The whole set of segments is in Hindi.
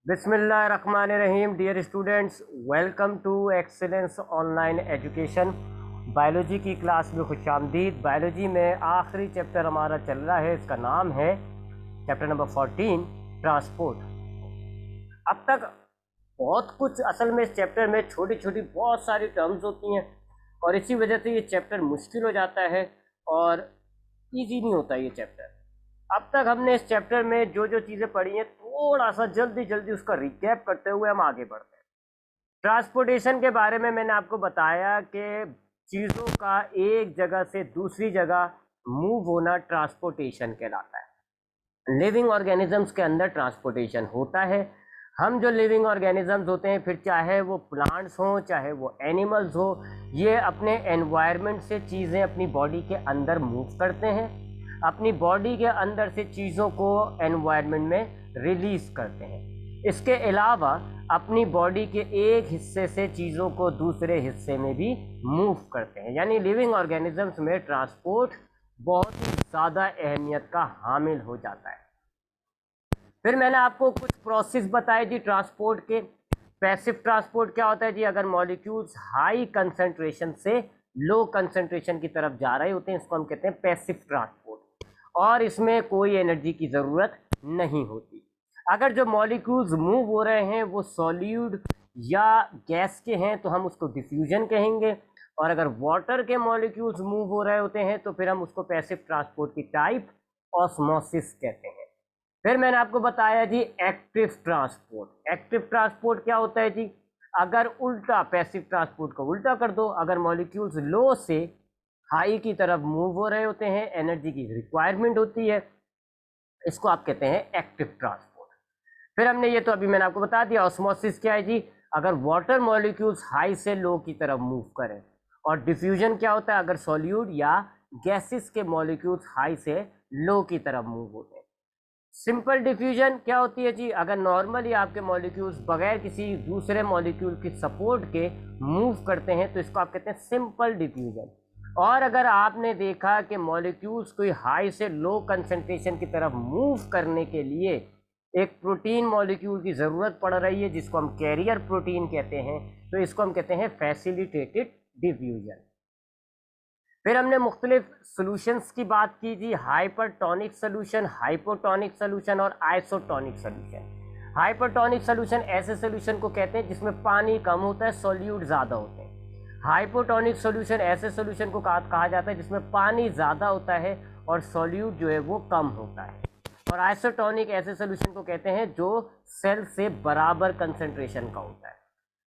बिस्मिल्लाहिर्रहमानिर्रहीम। Dear students, welcome to excellence online education. Biology की क्लास में खुशामदीद। बायोलॉजी में आखिरी चैप्टर हमारा चल रहा है, इसका नाम है चैप्टर नंबर 14, ट्रांसपोर्ट। अब तक बहुत कुछ, असल में इस चैप्टर में छोटी छोटी बहुत सारी टर्म्स होती हैं और इसी वजह से ये चैप्टर मुश्किल हो जाता है और ईजी नहीं होता ये चैप्टर। अब तक हमने इस चैप्टर में जो जो चीज़ें पढ़ी हैं, थोड़ा सा जल्दी जल्दी उसका रिकैप करते हुए हम आगे बढ़ते हैं। ट्रांसपोर्टेशन के बारे में मैंने आपको बताया कि चीज़ों का एक जगह से दूसरी जगह मूव होना ट्रांसपोर्टेशन कहलाता है। लिविंग ऑर्गेनिजम्स के अंदर ट्रांसपोर्टेशन होता है। हम जो लिविंग ऑर्गेनिजम्स होते हैं, फिर चाहे वो प्लांट्स हों चाहे वो एनिमल्स हो, ये अपने एनवायरनमेंट से चीज़ें अपनी बॉडी के अंदर मूव करते हैं, अपनी बॉडी के अंदर से चीज़ों को एनवायरनमेंट में रिलीज करते हैं। इसके अलावा अपनी बॉडी के एक हिस्से से चीज़ों को दूसरे हिस्से में भी मूव करते हैं। यानी लिविंग ऑर्गेनिजम्स में ट्रांसपोर्ट बहुत ही ज़्यादा अहमियत का हामिल हो जाता है। फिर मैंने आपको कुछ प्रोसेस बताए जी ट्रांसपोर्ट के। पैसिव ट्रांसपोर्ट क्या होता है जी? अगर मॉलिक्यूल्स हाई कंसंट्रेशन से लो कंसंट्रेशन की तरफ जा रहे होते हैं, इसको हम कहते हैं पैसिव ट्रांसपोर्ट, और इसमें कोई एनर्जी की ज़रूरत नहीं होती। अगर जो मॉलिक्यूल्स मूव हो रहे हैं वो सॉल्यूड या गैस के हैं तो हम उसको डिफ्यूजन कहेंगे, और अगर वाटर के मॉलिक्यूल्स मूव हो रहे होते हैं तो फिर हम उसको पैसिव ट्रांसपोर्ट की टाइप ऑस्मोसिस कहते हैं। फिर मैंने आपको बताया जी एक्टिव ट्रांसपोर्ट। एक्टिव ट्रांसपोर्ट क्या होता है जी? अगर उल्टा, पैसिव ट्रांसपोर्ट को उल्टा कर दो, अगर मॉलिक्यूल्स लो से हाई की तरफ मूव हो रहे होते हैं, एनर्जी की रिक्वायरमेंट होती है, इसको आप कहते हैं एक्टिव ट्रांसपोर्ट। फिर हमने ये तो अभी मैंने आपको बता दिया। ऑस्मोसिस क्या है जी? अगर वाटर मॉलिक्यूल्स हाई से लो की तरफ मूव करें। और डिफ्यूजन क्या होता है? अगर सॉल्यूट या गैसेस के मॉलिक्यूल्स हाई से लो की तरफ मूव होते हैं। सिंपल डिफ्यूजन क्या होती है जी? अगर नॉर्मली आपके मॉलिक्यूल्स बगैर किसी दूसरे मॉलिक्यूल की सपोर्ट के मूव करते हैं तो इसको आप कहते हैं सिंपल डिफ्यूजन। और अगर आपने देखा कि मॉलिक्यूल्स कोई हाई से लो कंसंट्रेशन की तरफ मूव करने के लिए एक प्रोटीन मॉलिक्यूल की ज़रूरत पड़ रही है, जिसको हम कैरियर प्रोटीन कहते हैं, तो इसको हम कहते हैं फैसिलिटेटेड डिफ्यूजन। फिर हमने मुख्तलिफ सॉल्यूशंस की बात की जी। हाइपरटोनिक सॉल्यूशन, हाइपोटोनिक सॉल्यूशन और आइसोटोनिक सॉल्यूशन। हाइपरटोनिक सॉल्यूशन ऐसे सॉल्यूशन को कहते हैं जिसमें पानी कम होता है, सॉल्यूट ज़्यादा होते हैं। हाइपोटोनिक सॉल्यूशन ऐसे सॉल्यूशन को कहा जाता है जिसमें पानी ज़्यादा होता है और सॉल्यूट जो है वो कम होता है। और आइसोटोनिक ऐसे सॉल्यूशन को कहते हैं जो सेल से बराबर कंसंट्रेशन का होता है।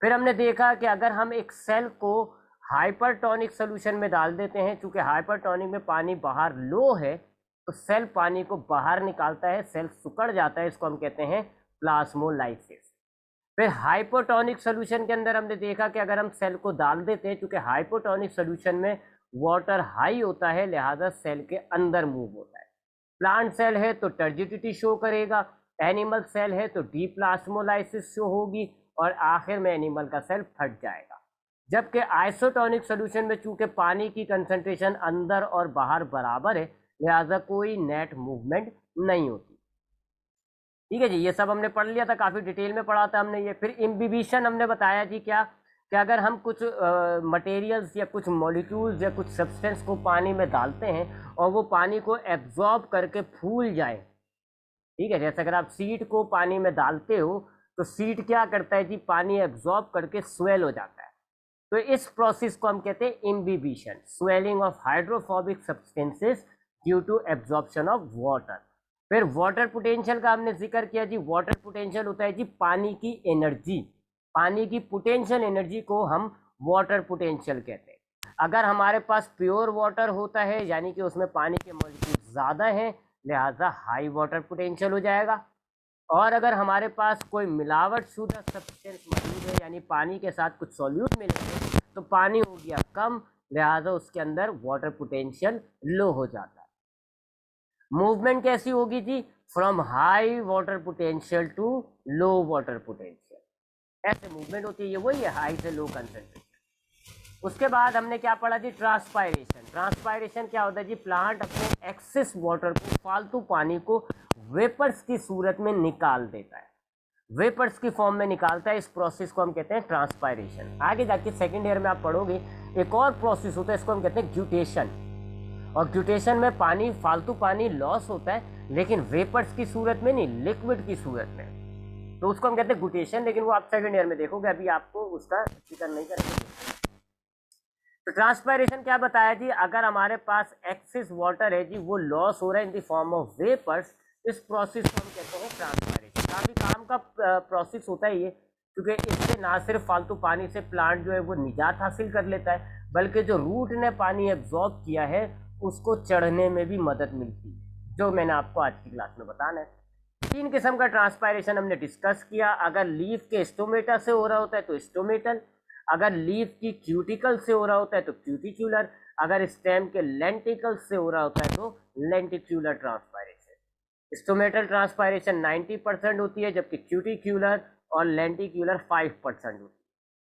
फिर हमने देखा कि अगर हम एक सेल को हाइपरटोनिक सॉल्यूशन में डाल देते हैं, चूंकि हाइपरटोनिक में पानी बाहर लो है, तो सेल पानी को बाहर निकालता है, सेल सिकुड़ जाता है, इसको हम कहते हैं प्लाज्मोलाइसिस। फिर हाइपोटोनिक सॉल्यूशन के अंदर हमने देखा कि अगर हम सेल को डाल देते हैं, चूंकि हाइपोटोनिक सॉल्यूशन में वाटर हाई होता है, लिहाजा सेल के अंदर मूव होता है। प्लांट सेल है तो टर्जिडिटी शो करेगा, एनिमल सेल है तो डीप्लाज्मोलाइसिस शो होगी, और आखिर में एनिमल का सेल फट जाएगा। जबकि आइसोटोनिक सॉल्यूशन में चूंकि पानी की कंसंट्रेशन अंदर और बाहर बराबर है, लिहाजा कोई नेट मूवमेंट नहीं होती। ठीक है जी, ये सब हमने पढ़ लिया था, काफ़ी डिटेल में पढ़ा था हमने ये। फिर इम्बिबिशन हमने बताया जी क्या कि अगर हम कुछ मटेरियल्स या कुछ मॉलिक्यूल्स या कुछ सब्सटेंस को पानी में डालते हैं और वो पानी को एब्जॉर्ब करके फूल जाए, ठीक है, जैसे अगर आप सीड को पानी में डालते हो तो सीड क्या करता है जी? पानी एब्जॉर्ब करके स्वेल हो जाता है। तो इस प्रोसेस को हम कहते हैं imbibition, swelling of hydrophobic substances due to absorption of water. फिर वाटर पोटेंशियल का हमने जिक्र किया जी। वाटर पोटेंशियल होता है जी पानी की एनर्जी, पानी की पोटेंशियल एनर्जी को हम वाटर पोटेंशियल कहते हैं। अगर हमारे पास प्योर वाटर होता है, यानी कि उसमें पानी के मॉलिक्यूल ज़्यादा हैं, लिहाजा हाई वाटर पोटेंशियल हो जाएगा। और अगर हमारे पास कोई मिलावट शुदा सब्सटेंस मौजूद है, यानी पानी के साथ कुछ सॉल्यूट मिलेंगे, तो पानी हो गया कम, लिहाजा उसके अंदर वाटर पोटेंशियल लो हो जाता है। मूवमेंट कैसी होगी जी? From high water potential to low water potential, ऐसे मूवमेंट होती है। ये वही है हाई से लो कंसंट्रेशन। उसके बाद हमने क्या पढ़ा जी? ट्रांसपायरेशन। ट्रांसपायरेशन क्या होता है जी? प्लांट अपने एक्सेस वाटर को, फालतू पानी को वेपर्स की सूरत में निकाल देता है। वेपर्स की फॉर्म में निकालता है। इस प्रोसेस को हम कहते हैं ट्रांसपायरेशन। आगे जाके सेकेंड ईयर में आप पढ़ोगे एक और प्रोसेस होता है, इसको हम कहते हैं ग्यूटेशन। और ग्यूटेशन में पानी, फालतू पानी लॉस होता है, लेकिन वेपर्स की सूरत में नहीं, लिक्विड की सूरत में, तो उसको हम कहते हैं ग्यूटेशन। लेकिन वो आप सेकेंड ईयर में देखोगे, अभी आपको उसका जिक्र नहीं करेंगे। तो ट्रांसपायरेशन क्या बताया जी, अगर हमारे पास एक्सेस वाटर है जी, वो लॉस हो रहा है in the form of vapours, इस प्रोसेस को हम कहते हैं ट्रांसपायरेशन। काफी काम का प्रोसेस होता है ये, क्योंकि इससे ना सिर्फ फालतू पानी से प्लांट जो है वो निजात हासिल कर लेता है, बल्कि जो रूट ने पानी एब्जॉर्ब किया है उसको चढ़ने में भी मदद मिलती है, जो मैंने आपको आज की क्लास में बताना है। 3 किस्म का ट्रांसपायरेशन हमने डिस्कस किया। अगर लीफ के स्टोमेटा से हो रहा होता है तो स्टोमेटल, अगर लीफ की क्यूटिकल से हो रहा होता है तो क्यूटिक्यूलर, अगर स्टेम के लेंटिकल से हो रहा होता है तो लेंटिक्यूलर ट्रांसपायरेशन। स्टोमेटल ट्रांसपायरेशन 90% होती है, जबकि क्यूटिक्यूलर और लेंटिक्यूलर 5% होती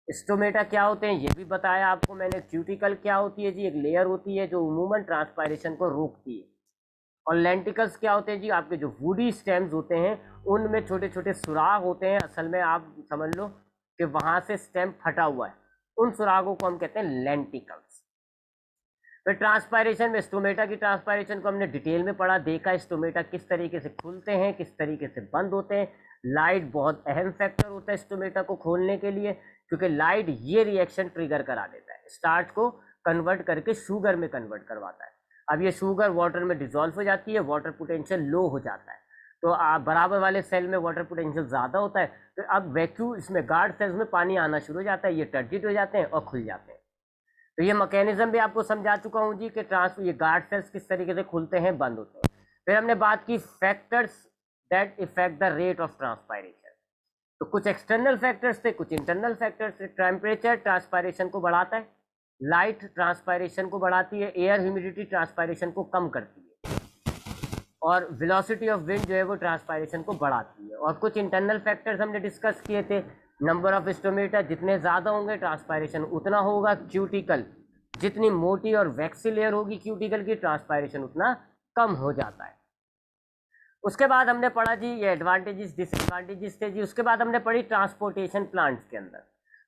है। स्टोमेटा क्या होते हैं ये भी बताया आपको मैंने। क्यूटिकल क्या होती है जी, एक लेयर होती है जो उमूमन ट्रांसपायरेशन को रोकती है। और लेंटिकल्स क्या होते हैं जी, आपके जो वुडी स्टेम्स होते हैं उनमें छोटे छोटे सुराग होते हैं, असल में आप समझ लो कि वहां से स्टेम फटा हुआ है, उन सुरागों को हम कहते हैं लेंटिकल्स। फिर ट्रांसपायरेशन में स्टोमेटा की ट्रांसपायरेशन को हमने डिटेल में पढ़ा, देखा स्टोमेटा किस तरीके से खुलते हैं, किस तरीके से बंद होते हैं। लाइट बहुत अहम फैक्टर होता है स्टोमेटा को खोलने के लिए, क्योंकि लाइट ये रिएक्शन ट्रिगर करा देता है, स्टार्च को कन्वर्ट करके शुगर में कन्वर्ट करवाता है। अब ये शुगर वाटर में डिजोल्व हो जाती है, वाटर पोटेंशियल लो हो जाता है, तो आप बराबर वाले सेल में वाटर पोटेंशियल ज़्यादा होता है, तो अब वैक्यूम इसमें गार्ड सेल्स में पानी आना शुरू हो जाता है, ये टर्जिट हो जाते हैं और खुल जाते हैं। तो ये मैकेनिज्म भी आपको समझा चुका हूँ जी कि ये गार्ड सेल्स किस तरीके से खुलते हैं, बंद होते हैं। फिर हमने बात की factors that effect the rate of transpiration. तो कुछ एक्सटर्नल फैक्टर्स थे, कुछ इंटरनल फैक्टर्स थे। टेम्परेचर ट्रांसपायरेशन को बढ़ाता है, लाइट ट्रांसपायरेशन को बढ़ाती है, एयर ह्यूमिडिटी ट्रांसपायरेशन को कम करती है, और वेलोसिटी ऑफ विंड जो है वो ट्रांसपायरेशन को बढ़ाती है। और कुछ इंटरनल फैक्टर्स हमने डिस्कस किए थे, नंबर ऑफ स्टोमेटा जितने ज़्यादा होंगे ट्रांसपायरेशन उतना होगा, क्यूटिकल जितनी मोटी और वैक्सी लेयर होगी क्यूटिकल की, ट्रांसपायरेशन उतना कम हो जाता है। उसके बाद हमने पढ़ा जी ये एडवांटेजेस डिसएडवांटेजेस थे जी। उसके बाद हमने पढ़ी ट्रांसपोर्टेशन प्लांट्स के अंदर।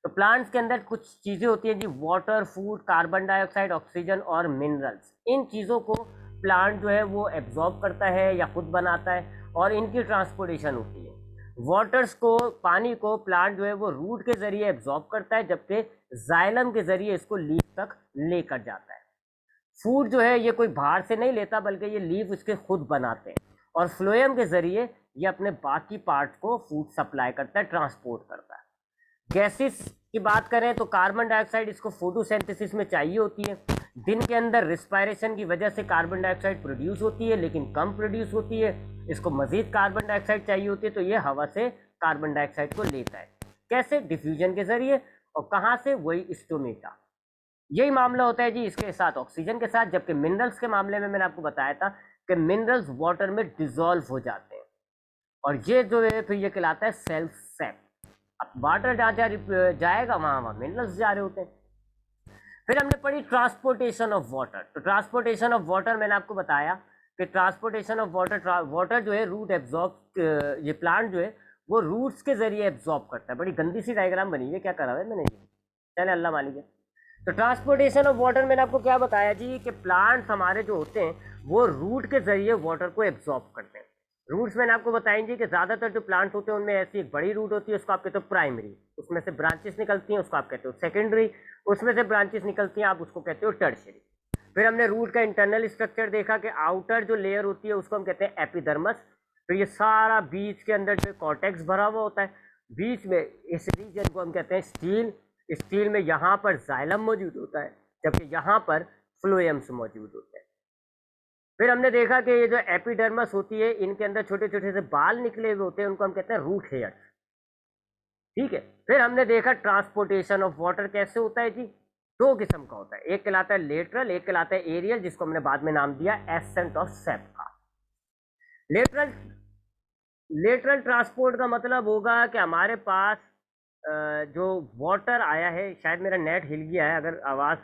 तो प्लांट्स के अंदर कुछ चीज़ें होती हैं जी, water, food, carbon dioxide, oxygen और मिनरल्स। इन चीज़ों को प्लांट जो है वो एब्जॉर्ब करता है या खुद बनाता है, और इनकी ट्रांसपोर्टेशन होती है। वाटर्स को, पानी को प्लांट जो है वो रूट के जरिए एब्जॉर्ब करता है, जबकि जाइलम के जरिए इसको लीफ तक लेकर जाता है। फूड जो है ये कोई बाहर से नहीं लेता, बल्कि ये लीफ उसके खुद बनाते हैं, और फ्लोएम के जरिए ये अपने बाकी पार्ट को फूड सप्लाई करता है, ट्रांसपोर्ट करता है। गैसेस की बात करें तो कार्बन डाइऑक्साइड इसको फोटोसिंथेसिस में चाहिए होती है। दिन के अंदर रिस्पायरेशन की वजह से कार्बन डाइऑक्साइड प्रोड्यूस होती है, लेकिन कम प्रोड्यूस होती है, इसको मजीद कार्बन डाइऑक्साइड चाहिए होती है, तो ये हवा से कार्बन डाइऑक्साइड को लेता है। कैसे? डिफ्यूजन के जरिए। और कहाँ से? वही स्टोमेटा। यही मामला होता है जी इसके साथ ऑक्सीजन के साथ। जबकि मिनरल्स के मामले में मैंने आपको बताया था कि मिनरल्स वाटर में डिजोल्व हो जाते हैं, और ये जो है फिर ये कहलाता है सेल्फ सेप। अब वाटर जहाँ जहाँ जाएगा वहाँ वहाँ मिनरल्स जा रहे होते हैं। फिर हमने पढ़ी ट्रांसपोर्टेशन ऑफ वाटर। तो ट्रांसपोर्टेशन ऑफ वाटर मैंने आपको बताया कि ट्रांसपोर्टेशन ऑफ वाटर, वाटर जो है रूट एब्जॉर्ब, ये प्लांट जो है वो रूट्स के जरिए एब्जॉर्ब करता है। बड़ी गंदी सी डायग्राम बनी है, क्या करा है मैंने, चले अल्लाह मालिक है। तो ट्रांसपोर्टेशन ऑफ वाटर मैंने आपको क्या बताया जी कि प्लांट्स हमारे जो होते हैं वो रूट के जरिए वाटर को एब्जॉर्ब करते हैं। रूट्स मैंने आपको बताएंगे कि ज़्यादातर जो प्लांट्स होते हैं उनमें ऐसी एक बड़ी रूट होती है, उसको आप कहते हो प्राइमरी, उसमें से ब्रांचेस निकलती हैं, उसको आप कहते हो सेकेंडरी, उसमें से ब्रांचेस निकलती हैं, आप उसको कहते हो टर्शियरी। फिर हमने रूट का इंटरनल स्ट्रक्चर देखा कि आउटर जो लेयर होती है उसको हम कहते हैं एपिडर्मस। फिर ये सारा बीच के अंदर जो कॉर्टेक्स भरा हुआ होता है, बीच में इस रीजन को हम कहते हैं स्टील। स्टील में यहाँ पर जाइलम मौजूद होता है, जबकि यहाँ पर फ्लोएम्स मौजूद होते हैं। फिर हमने देखा कि ये जो एपिडर्मस होती है इनके अंदर छोटे छोटे से बाल निकले हुए होते हैं, उनको हम कहते हैं रूट हेयर्स। ठीक है। फिर हमने देखा ट्रांसपोर्टेशन ऑफ वाटर कैसे होता है जी। दो किस्म का होता है, एक कहलाता है लेटरल, एक कहलाता है एरियल, जिसको हमने बाद में नाम दिया एसेंट ऑफ सेप का। लेटरल लेटरल ट्रांसपोर्ट का मतलब होगा कि हमारे पास जो वाटर आया है, शायद मेरा नेट हिल गया है, अगर आवाज़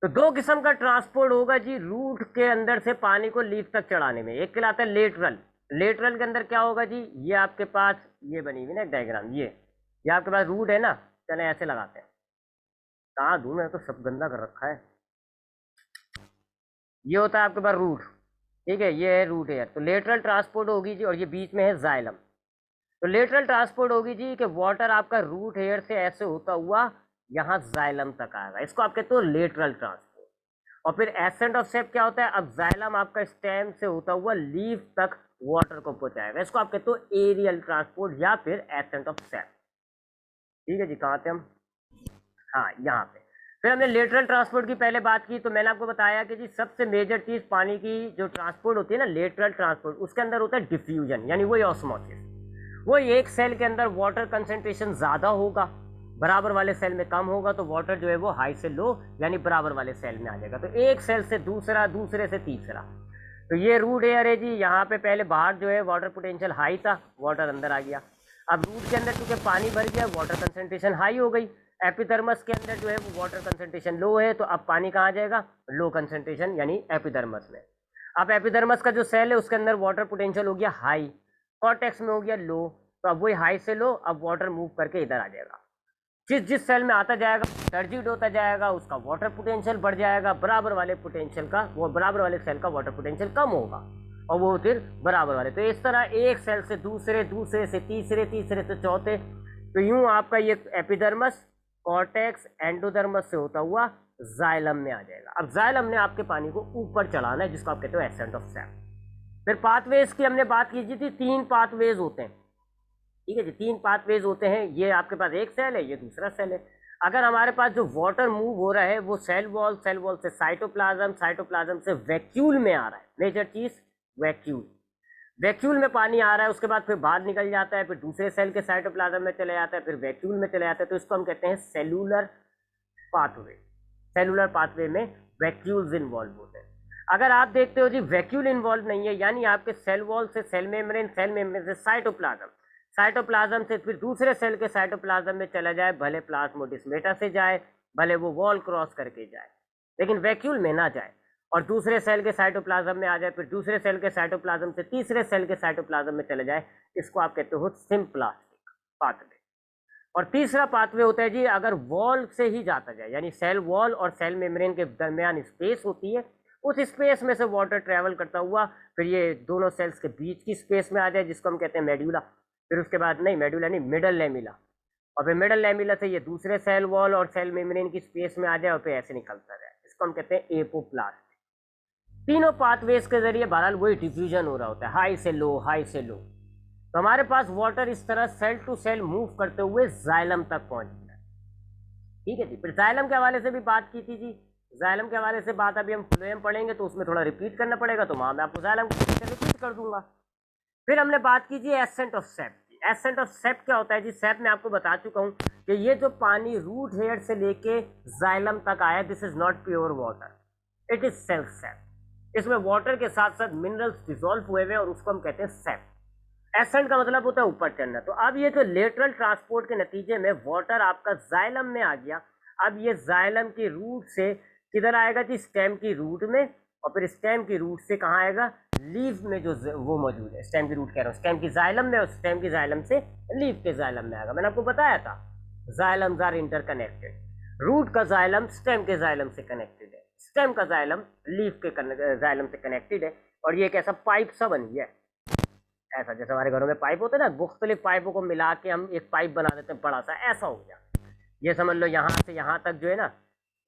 तो दो किस्म का ट्रांसपोर्ट होगा जी रूट के अंदर से पानी को लीफ तक चढ़ाने में। एक कहलाता है लेटरल। लेटरल के अंदर क्या होगा जी, ये आपके पास ये बनी हुई ना डायग्राम, ये आपके पास रूट है ना, चले ऐसे लगाते हैं। कहाँ दूं, मैं तो सब गंदा कर रखा है। ये होता है आपके पास रूट, ठीक है, ये है रूट एयर। तो लेटरल ट्रांसपोर्ट होगी जी, और ये बीच में है जाइलम। तो लेटरल ट्रांसपोर्ट होगी जी कि वाटर आपका रूट हेयर से ऐसे होता हुआ यहाँ जाइलम तक आएगा, इसको आप कहते हो लेटरल ट्रांसपोर्ट। और फिर एसेंट ऑफ सेप क्या होता है, अब जाइलम आपका स्टेम से होता हुआ लीफ तक वाटर को पहुंचाएगा, इसको आप कहते हो एरियल ट्रांसपोर्ट या फिर एसेंट ऑफ सेप। ठीक है जी, कहाँ थे हम, हाँ यहाँ पे। फिर हमने लेटरल ट्रांसपोर्ट की पहले बात की, तो मैंने आपको बताया कि जी सबसे मेजर चीज पानी की जो ट्रांसपोर्ट होती है ना लेटरल ट्रांसपोर्ट, उसके अंदर होता है डिफ्यूजन, यानी वही ऑस्मोसिस। वो एक सेल के अंदर वाटर कंसेंट्रेशन ज्यादा होगा, बराबर वाले सेल में कम होगा, तो वाटर जो है वो हाई से लो यानी बराबर वाले सेल में आ जाएगा। तो एक सेल से दूसरा, दूसरे से तीसरा। तो ये रूट एयर है जी, यहाँ पे पहले बाहर जो है वाटर पोटेंशियल हाई था, वाटर अंदर आ गया। अब रूट के अंदर चूंकि पानी भर गया, वाटर कंसेंट्रेशन हाई हो गई। एपिडर्मस के अंदर जो है वो वाटर कंसेंट्रेशन लो है, तो अब पानी कहाँ जाएगा, लो कंसेंट्रेशन यानी एपिडर्मस में। अब एपिडर्मस का जो सेल है उसके अंदर वाटर पोटेंशियल हो गया हाई, कॉर्टेक्स में हो गया लो, तो अब वही हाई से लो, अब वाटर मूव करके इधर आ जाएगा। जिस जिस सेल में आता जाएगा टर्जिड होता जाएगा, उसका वाटर पोटेंशियल बढ़ जाएगा, बराबर वाले पोटेंशियल का, वो बराबर वाले सेल का वाटर पोटेंशियल कम होगा, और वो फिर बराबर वाले। तो इस तरह एक सेल से दूसरे, दूसरे से तीसरे, तीसरे से चौथे, तो यूं आपका ये एपिडर्मस, कॉर्टेक्स, एंडोडर्मस से होता हुआ जाइलम में आ जाएगा। अब जाइलम ने आपके पानी को ऊपर चढ़ाना है, जिसको आप कहते हो एसेंट ऑफ सेप। फिर पाथवेज की हमने बात की थी, 3 पाथवेज होते हैं, ठीक है जी, 3 पाथवेज होते हैं। ये आपके पास एक सेल है, ये दूसरा सेल है। अगर हमारे पास जो वाटर मूव हो रहा है वो सेल वॉल, सेल वॉल से साइटोप्लाज्म, साइटोप्लाज्म से वैक्यूल में आ रहा है, मेजर चीज वैक्यूल, वैक्यूल में पानी आ रहा है, उसके बाद फिर बाहर निकल जाता है, फिर दूसरे सेल के साइटोप्लाज्म में चले जाता है, फिर वैक्यूल में चले जाता है, तो इसको हम कहते हैं सेलुलर पाथवे। सेलुलर पाथवे में वैक्यूल्स इन्वॉल्व होते हैं। अगर आप देखते हो जी वैक्यूल इन्वॉल्व नहीं है, यानी आपके सेल वॉल से सेल मेम्ब्रेन, सेल मेम्ब्रेन से साइटोप्लाज्म, साइटोप्लाज्म से फिर दूसरे सेल के साइटोप्लाज्म में चला जाए, भले प्लाज्मोडिस्मेटा से जाए, भले वो वॉल क्रॉस करके जाए, लेकिन वैक्यूल में ना जाए, और दूसरे सेल के साइटोप्लाज्म में आ जाए, फिर दूसरे सेल के साइटोप्लाज्म से तीसरे सेल के साइटोप्लाज्म में चले जाए, इसको आप कहते हो सिम्प्लास्टिक पाथवे। और तीसरा पाथवे होता है जी अगर वॉल से ही जाता जाए, यानी सेल वॉल और सेल मेम्ब्रेन के दरमियान स्पेस होती है, उस स्पेस में से वाटर ट्रेवल करता हुआ फिर ये दोनों सेल्स के बीच की स्पेस में आ जाए, जिसको हम कहते हैं मेड्यूला। फिर उसके बाद नहीं, मेड्यूला नहीं, मिडल लेमिला, और फिर मिडल लेमिला से ये दूसरे सेल वॉल और सेल मेम्ब्रेन की स्पेस में आ जाए, और फिर ऐसे निकलता जाए, इसको हम कहते हैं एपोप्लास्ट। तीनों पाथवेज के जरिए बहरहाल वही डिफ्यूजन हो रहा होता है, हाई से लो, हाई से लो। तो हमारे पास वाटर इस तरह सेल टू सेल मूव करते हुए जाइलम तक पहुंच गया। ठीक है जी, फिर जाइलम के हवाले से भी बात की थी जी, जाइलम के हवाले से बात अभी हम फ्लोएम पढ़ेंगे तो उसमें थोड़ा रिपीट करना पड़ेगा, तो वहां मैं आपको जाइलम रिपीट कर दूंगा। फिर हमने बात की जी ascent of sap. Ascent of sap क्या होता है जी, सेप मैं आपको बता चुका हूं कि ये जो पानी रूट हेयर से लेके जाइलम तक आया, this is not pure water, it is self sap. इसमें वाटर के साथ साथ मिनरल्स डिसॉल्व हुए हुए, और उसको हम कहते हैं सेप। एसेंट का मतलब होता है ऊपर चढ़ना। तो अब ये जो लेटरल ट्रांसपोर्ट के नतीजे में वाटर आपका जाइलम में आ गया, अब ये जाइलम की रूट से किधर आएगा जी, स्टेम की रूट में, और फिर स्टेम की रूट से कहाँ आएगा, लीफ में जो वो मौजूद है, स्टेम की रूट कह रहा हूँ, स्टेम की जाइलम में, और स्टेम की जाइलम से लीफ के जाइलम में आएगा। मैंने आपको बताया था जाइलम्स आर इंटरकनेक्टेड, रूट का जाइलम स्टेम के जाइलम से कनेक्टेड है, स्टेम का जाइलम लीफ के जाइलम से कनेक्टेड है, और ये एक ऐसा पाइप सा बन गया है, ऐसा जैसे हमारे घरों में पाइप होते हैं ना, मुख्तलिफ पाइपों को मिला के हम एक पाइप बना देते हैं बड़ा सा, ऐसा हो गया। ये समझ लो यहाँ से यहाँ तक जो है ना,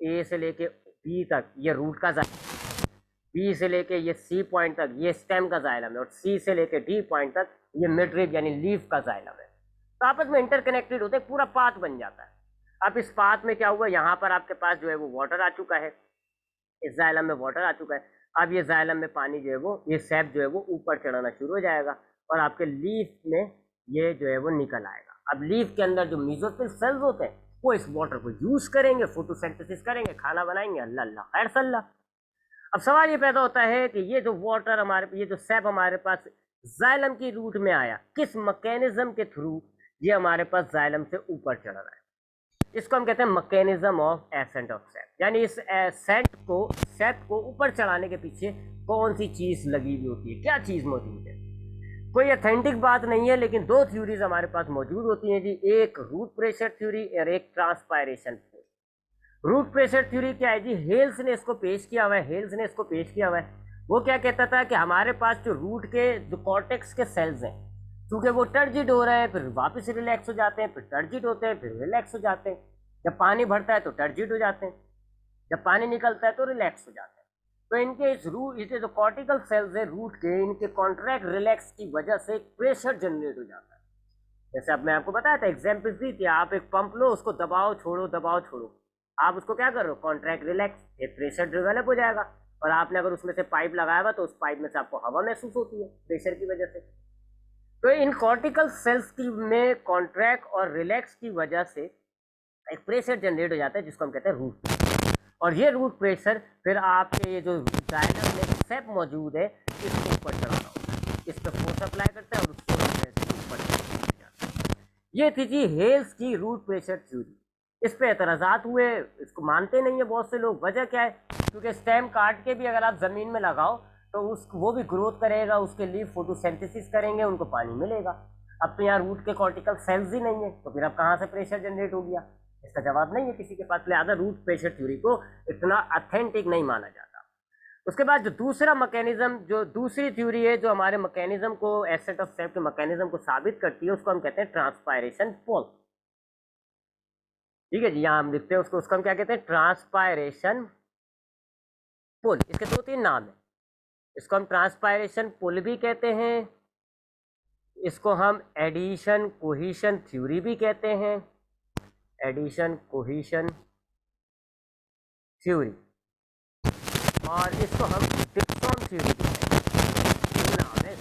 ए से लेके बी तक ये रूट का जाइलम, बी से लेके ये सी पॉइंट तक ये स्टेम का जाइलम है, और सी से लेके डी पॉइंट तक ये मिडरिब यानी लीफ का जाइलम है। तो आपस में इंटरकनेक्टेड होते, पूरा पाथ बन जाता है। अब इस पाथ में क्या हुआ, यहाँ पर आपके पास जो है वो वाटर आ चुका है, इस जाइलम में वाटर आ चुका है। अब ये जाइलम में पानी जो है वो, ये सेप जो है वो ऊपर चढ़ाना शुरू हो जाएगा, और आपके लीफ में ये जो है वो निकल आएगा। अब लीफ के अंदर जो मेसोफिल सेल्स होते हैं वो इस वाटर को यूज करेंगे, फोटोसिंथेसिस करेंगे, खाना बनाएंगे, अल्लाह अल्लाह खैर सल्ला। अब सवाल ये पैदा होता है कि ये जो वाटर हमारे, ये जो सेप हमारे पास जाइलम की रूट में आया, किस मैकेनिज्म के थ्रू ये हमारे पास जाइलम से ऊपर चढ़ रहा है। इसको हम कहते हैं मैकेनिज्म ऑफ एसेंट ऑफ सेप, यानी इस सेप को ऊपर चढ़ाने के पीछे कौन सी चीज लगी हुई होती है, क्या चीज मौजूद है। कोई ऑथेंटिक बात नहीं है, लेकिन दो थ्योरीज हमारे पास मौजूद होती हैं जी, एक रूट प्रेशर थ्योरी और एक transpiration theory. Root pressure theory क्या है जी, हेल्स ने इसको पेश किया हुआ है। वो क्या कहता था कि हमारे पास जो रूट के जो कॉर्टेक्स के सेल्स हैं, क्योंकि वो टर्जिड हो रहे हैं, फिर वापस रिलैक्स हो जाते हैं, फिर टर्जिड होते हैं, फिर रिलैक्स हो जाते हैं। जब पानी भरता है तो टर्जिड हो जाते हैं, जब पानी निकलता है तो रिलैक्स हो जाते हैं। तो इनके इस जो कॉर्टिकल सेल्स है रूट के, इनके कॉन्ट्रैक्ट रिलैक्स की वजह से प्रेशर जनरेट हो जाता है। जैसे अब मैं आपको बताया था, एग्जाम्पल दी थी, आप एक पंप लो, उसको दबाओ छोड़ो, आप उसको क्या कर रहे हो, कॉन्ट्रैक्ट रिलैक्स, फिर प्रेशर डेवलप हो जाएगा। और आपने अगर उसमें से पाइप लगाया हुआ तो उस पाइप में से आपको हवा महसूस होती है प्रेशर की वजह से। तो इन कॉर्टिकल सेल्स की में कॉन्ट्रैक्ट और रिलैक्स की वजह से एक प्रेशर जनरेट हो जाता है, जिसको हम कहते हैं रूट प्रेशर। और ये रूट प्रेशर फिर आपके ये जो जाइलम में सेप मौजूद है, इसको ऊपर चढ़ाना होता है, इस पर फोर्स अप्लाई करता है और उसको ऊपर चढ़ाया जाता है। ये थी जी हेल्स की रूट प्रेशर थ्योरी। इस पे एतराज़ात हुए, इसको मानते नहीं है बहुत से लोग। वजह क्या है, क्योंकि स्टेम काट के भी अगर आप ज़मीन में लगाओ तो वो भी ग्रोथ करेगा, उसके लिए फोटोसिंथेसिस करेंगे, उनको पानी मिलेगा। अब तो यहाँ रूट के कॉर्टिकल सेल्स ही नहीं है, तो फिर अब कहाँ से प्रेशर जनरेट हो गया, इसका जवाब नहीं है किसी के पास। लिहाजा रूट प्रेशर थ्योरी को इतना ऑथेंटिक नहीं माना जाता। उसके बाद जो दूसरा मैकेनिज्म, जो दूसरी थ्योरी है जो हमारे मैकेनिज्म को, एसेट ऑफ सेप के मैकेनिज्म को साबित करती है, उसको हम कहते हैं ट्रांसपायरेशन पुल। ठीक है जी, यहाँ हम लिखते हैं उसको हम क्या कहते हैं, ट्रांसपायरेशन पुल। इसके दो तीन नाम है, इसको हम ट्रांसपायरेशन पुल भी कहते हैं, इसको हम एडिशन कोहिशन थ्योरी भी कहते हैं, एडिशन कोहिशन थ्योरी, और इसको हम डिक्सन थ्योरी भी कहते हैं। नाम है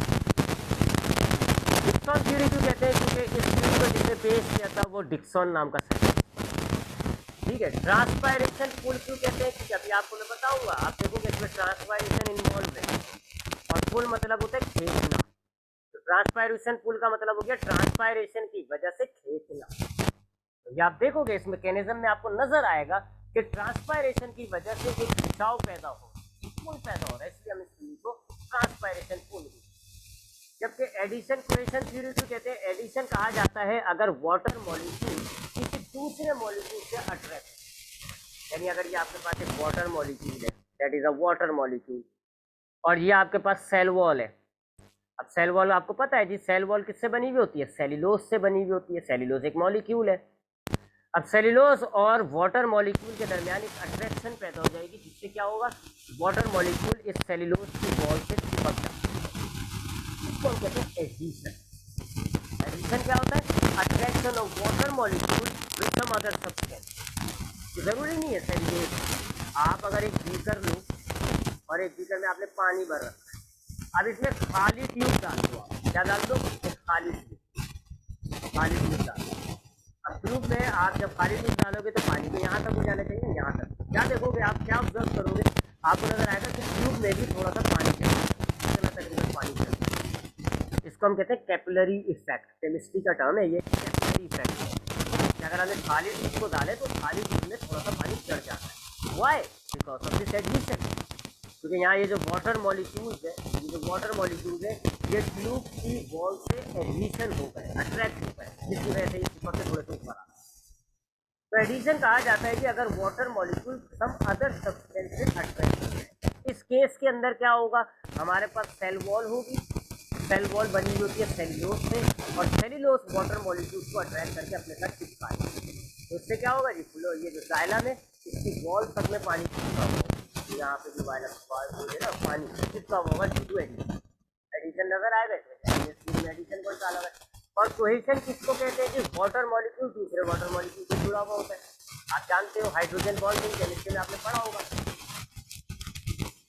डिक्सन थ्योरी क्यों कहते हैं, क्योंकि इस थ्योरी को जिसने पेश किया था वो डिक्सन नाम का साइंटिस्ट। ठीक है, ट्रांसपायरेशन पुल क्यों कहते हैं, क्योंकि अभी आपको मैं बताऊंगा, आप देखोगे इसमें ट्रांसपायरेशन इन्वॉल्व है, और पुल मतलब होता है खींचना। तो ट्रांसपायरेशन पुल का मतलब हो गया ट्रांसपायरेशन की वजह से खींचना। तो ये आप देखोगे इस मैकेनिज्म में आपको नजर आएगा कि ट्रांसपायरेशन की वजह से एक खिंचाव पैदा हो, पुल पैदा हो रहा है, इसलिए हम इस थ्योरी को ट्रांसपायरेशन पुल भी। जबकि एडिशन कोहेशन थ्योरी को कहते हैं, एडिशन कहा जाता है अगर वाटर मॉलिक्यूल किसी दूसरे मॉलिक्यूल से अट्रैक्ट है। यानी अगर ये आपके पास एक वाटर मॉलिक्यूल है, that is a water molecule, और ये आपके पास सेल वॉल है। अब सेल वॉल आपको पता है जी, सेल वॉल किससे बनी हुई होती है, सेल्यूलोज से बनी हुई होती है। सेल्यूलोज एक मॉलिक्यूल है। अब सेल्यूलोज और वाटर मॉलिक्यूल के दरमियान एक अट्रैक्शन पैदा हो जाएगी, जिससे क्या होगा, वाटर मॉलिक्यूल इस सेल्यूलोज की वॉल से चिपक जाता है। इसको हम कहते हैं एडिशन। एडिशन क्या होता है, attraction of water molecule with some other substance. जरूरी नहीं है सेल्यूलोज। आप अगर एक बीकर लो और एक बीकर में आपने पानी भर रखा है, अब इसमें खाली ट्यूब डाल दो, आप क्या डाल दो, खाली ट्यूब डाल दो। अब ट्यूब में आप जब खाली ट्यूब डालोगे तो पानी को यहाँ तक भी जाना चाहिए, यहाँ तक। क्या देखोगे आप, क्या ऑब्जर्व करोगे, आपको नजर आएगा कि ट्यूब में भी थोड़ा सा पानी चाहिए, तकरीबन पानी चाहिए। इसको हम कहते हैं कैपिलरी इफेक्ट, केमिस्ट्री का टर्म है ये, कैपिलरी इफेक्ट है। अगर हमने खाली ट्यूब को डाले तो खाली ट्यूब में थोड़ा सा पानी चढ़ जाता है। Why, because of this adhesion. क्योंकि यहाँ ये जो वाटर मॉलिक्यूल्स है, ये ट्यूब की वॉल से एडिशन हो गए, अट्रैक्ट हो गए, जिसकी वजह से ये चिपक के थोड़े से ऊपर आ रहा है। तो एडिशन कहा जाता है कि अगर water molecule some other substance से अट्रैक्ट हो गए। इस केस के अंदर क्या होगा, हमारे पास सेल वॉल होगी, सेल वॉल बनी हुई होती है सेल्यूलोज से, और सेल्यूलोज वाटर मॉलिक्यूल्स को अट्रैक्ट करके अपने साथ चिपकाएगा। तो इससे क्या होगा जी, फुलो ये जो जाइलम है इसकी वॉल तक में पानी चिपका होगा, यहाँ पे जो वाइलम है ना, पानी चिपका होगा ड्यू टू एडिशन। एडिशन नजर आएगा, एडिशन को डाला है। और कोहेशन किसको कहते हैं कि वाटर मॉलिक्यूल दूसरे वाटर मॉलिक्यूल से जुड़ा हुआ होता है। आप जानते हो हाइड्रोजन बॉन्डिंग, केमिस्ट्री में आपने पढ़ा होगा,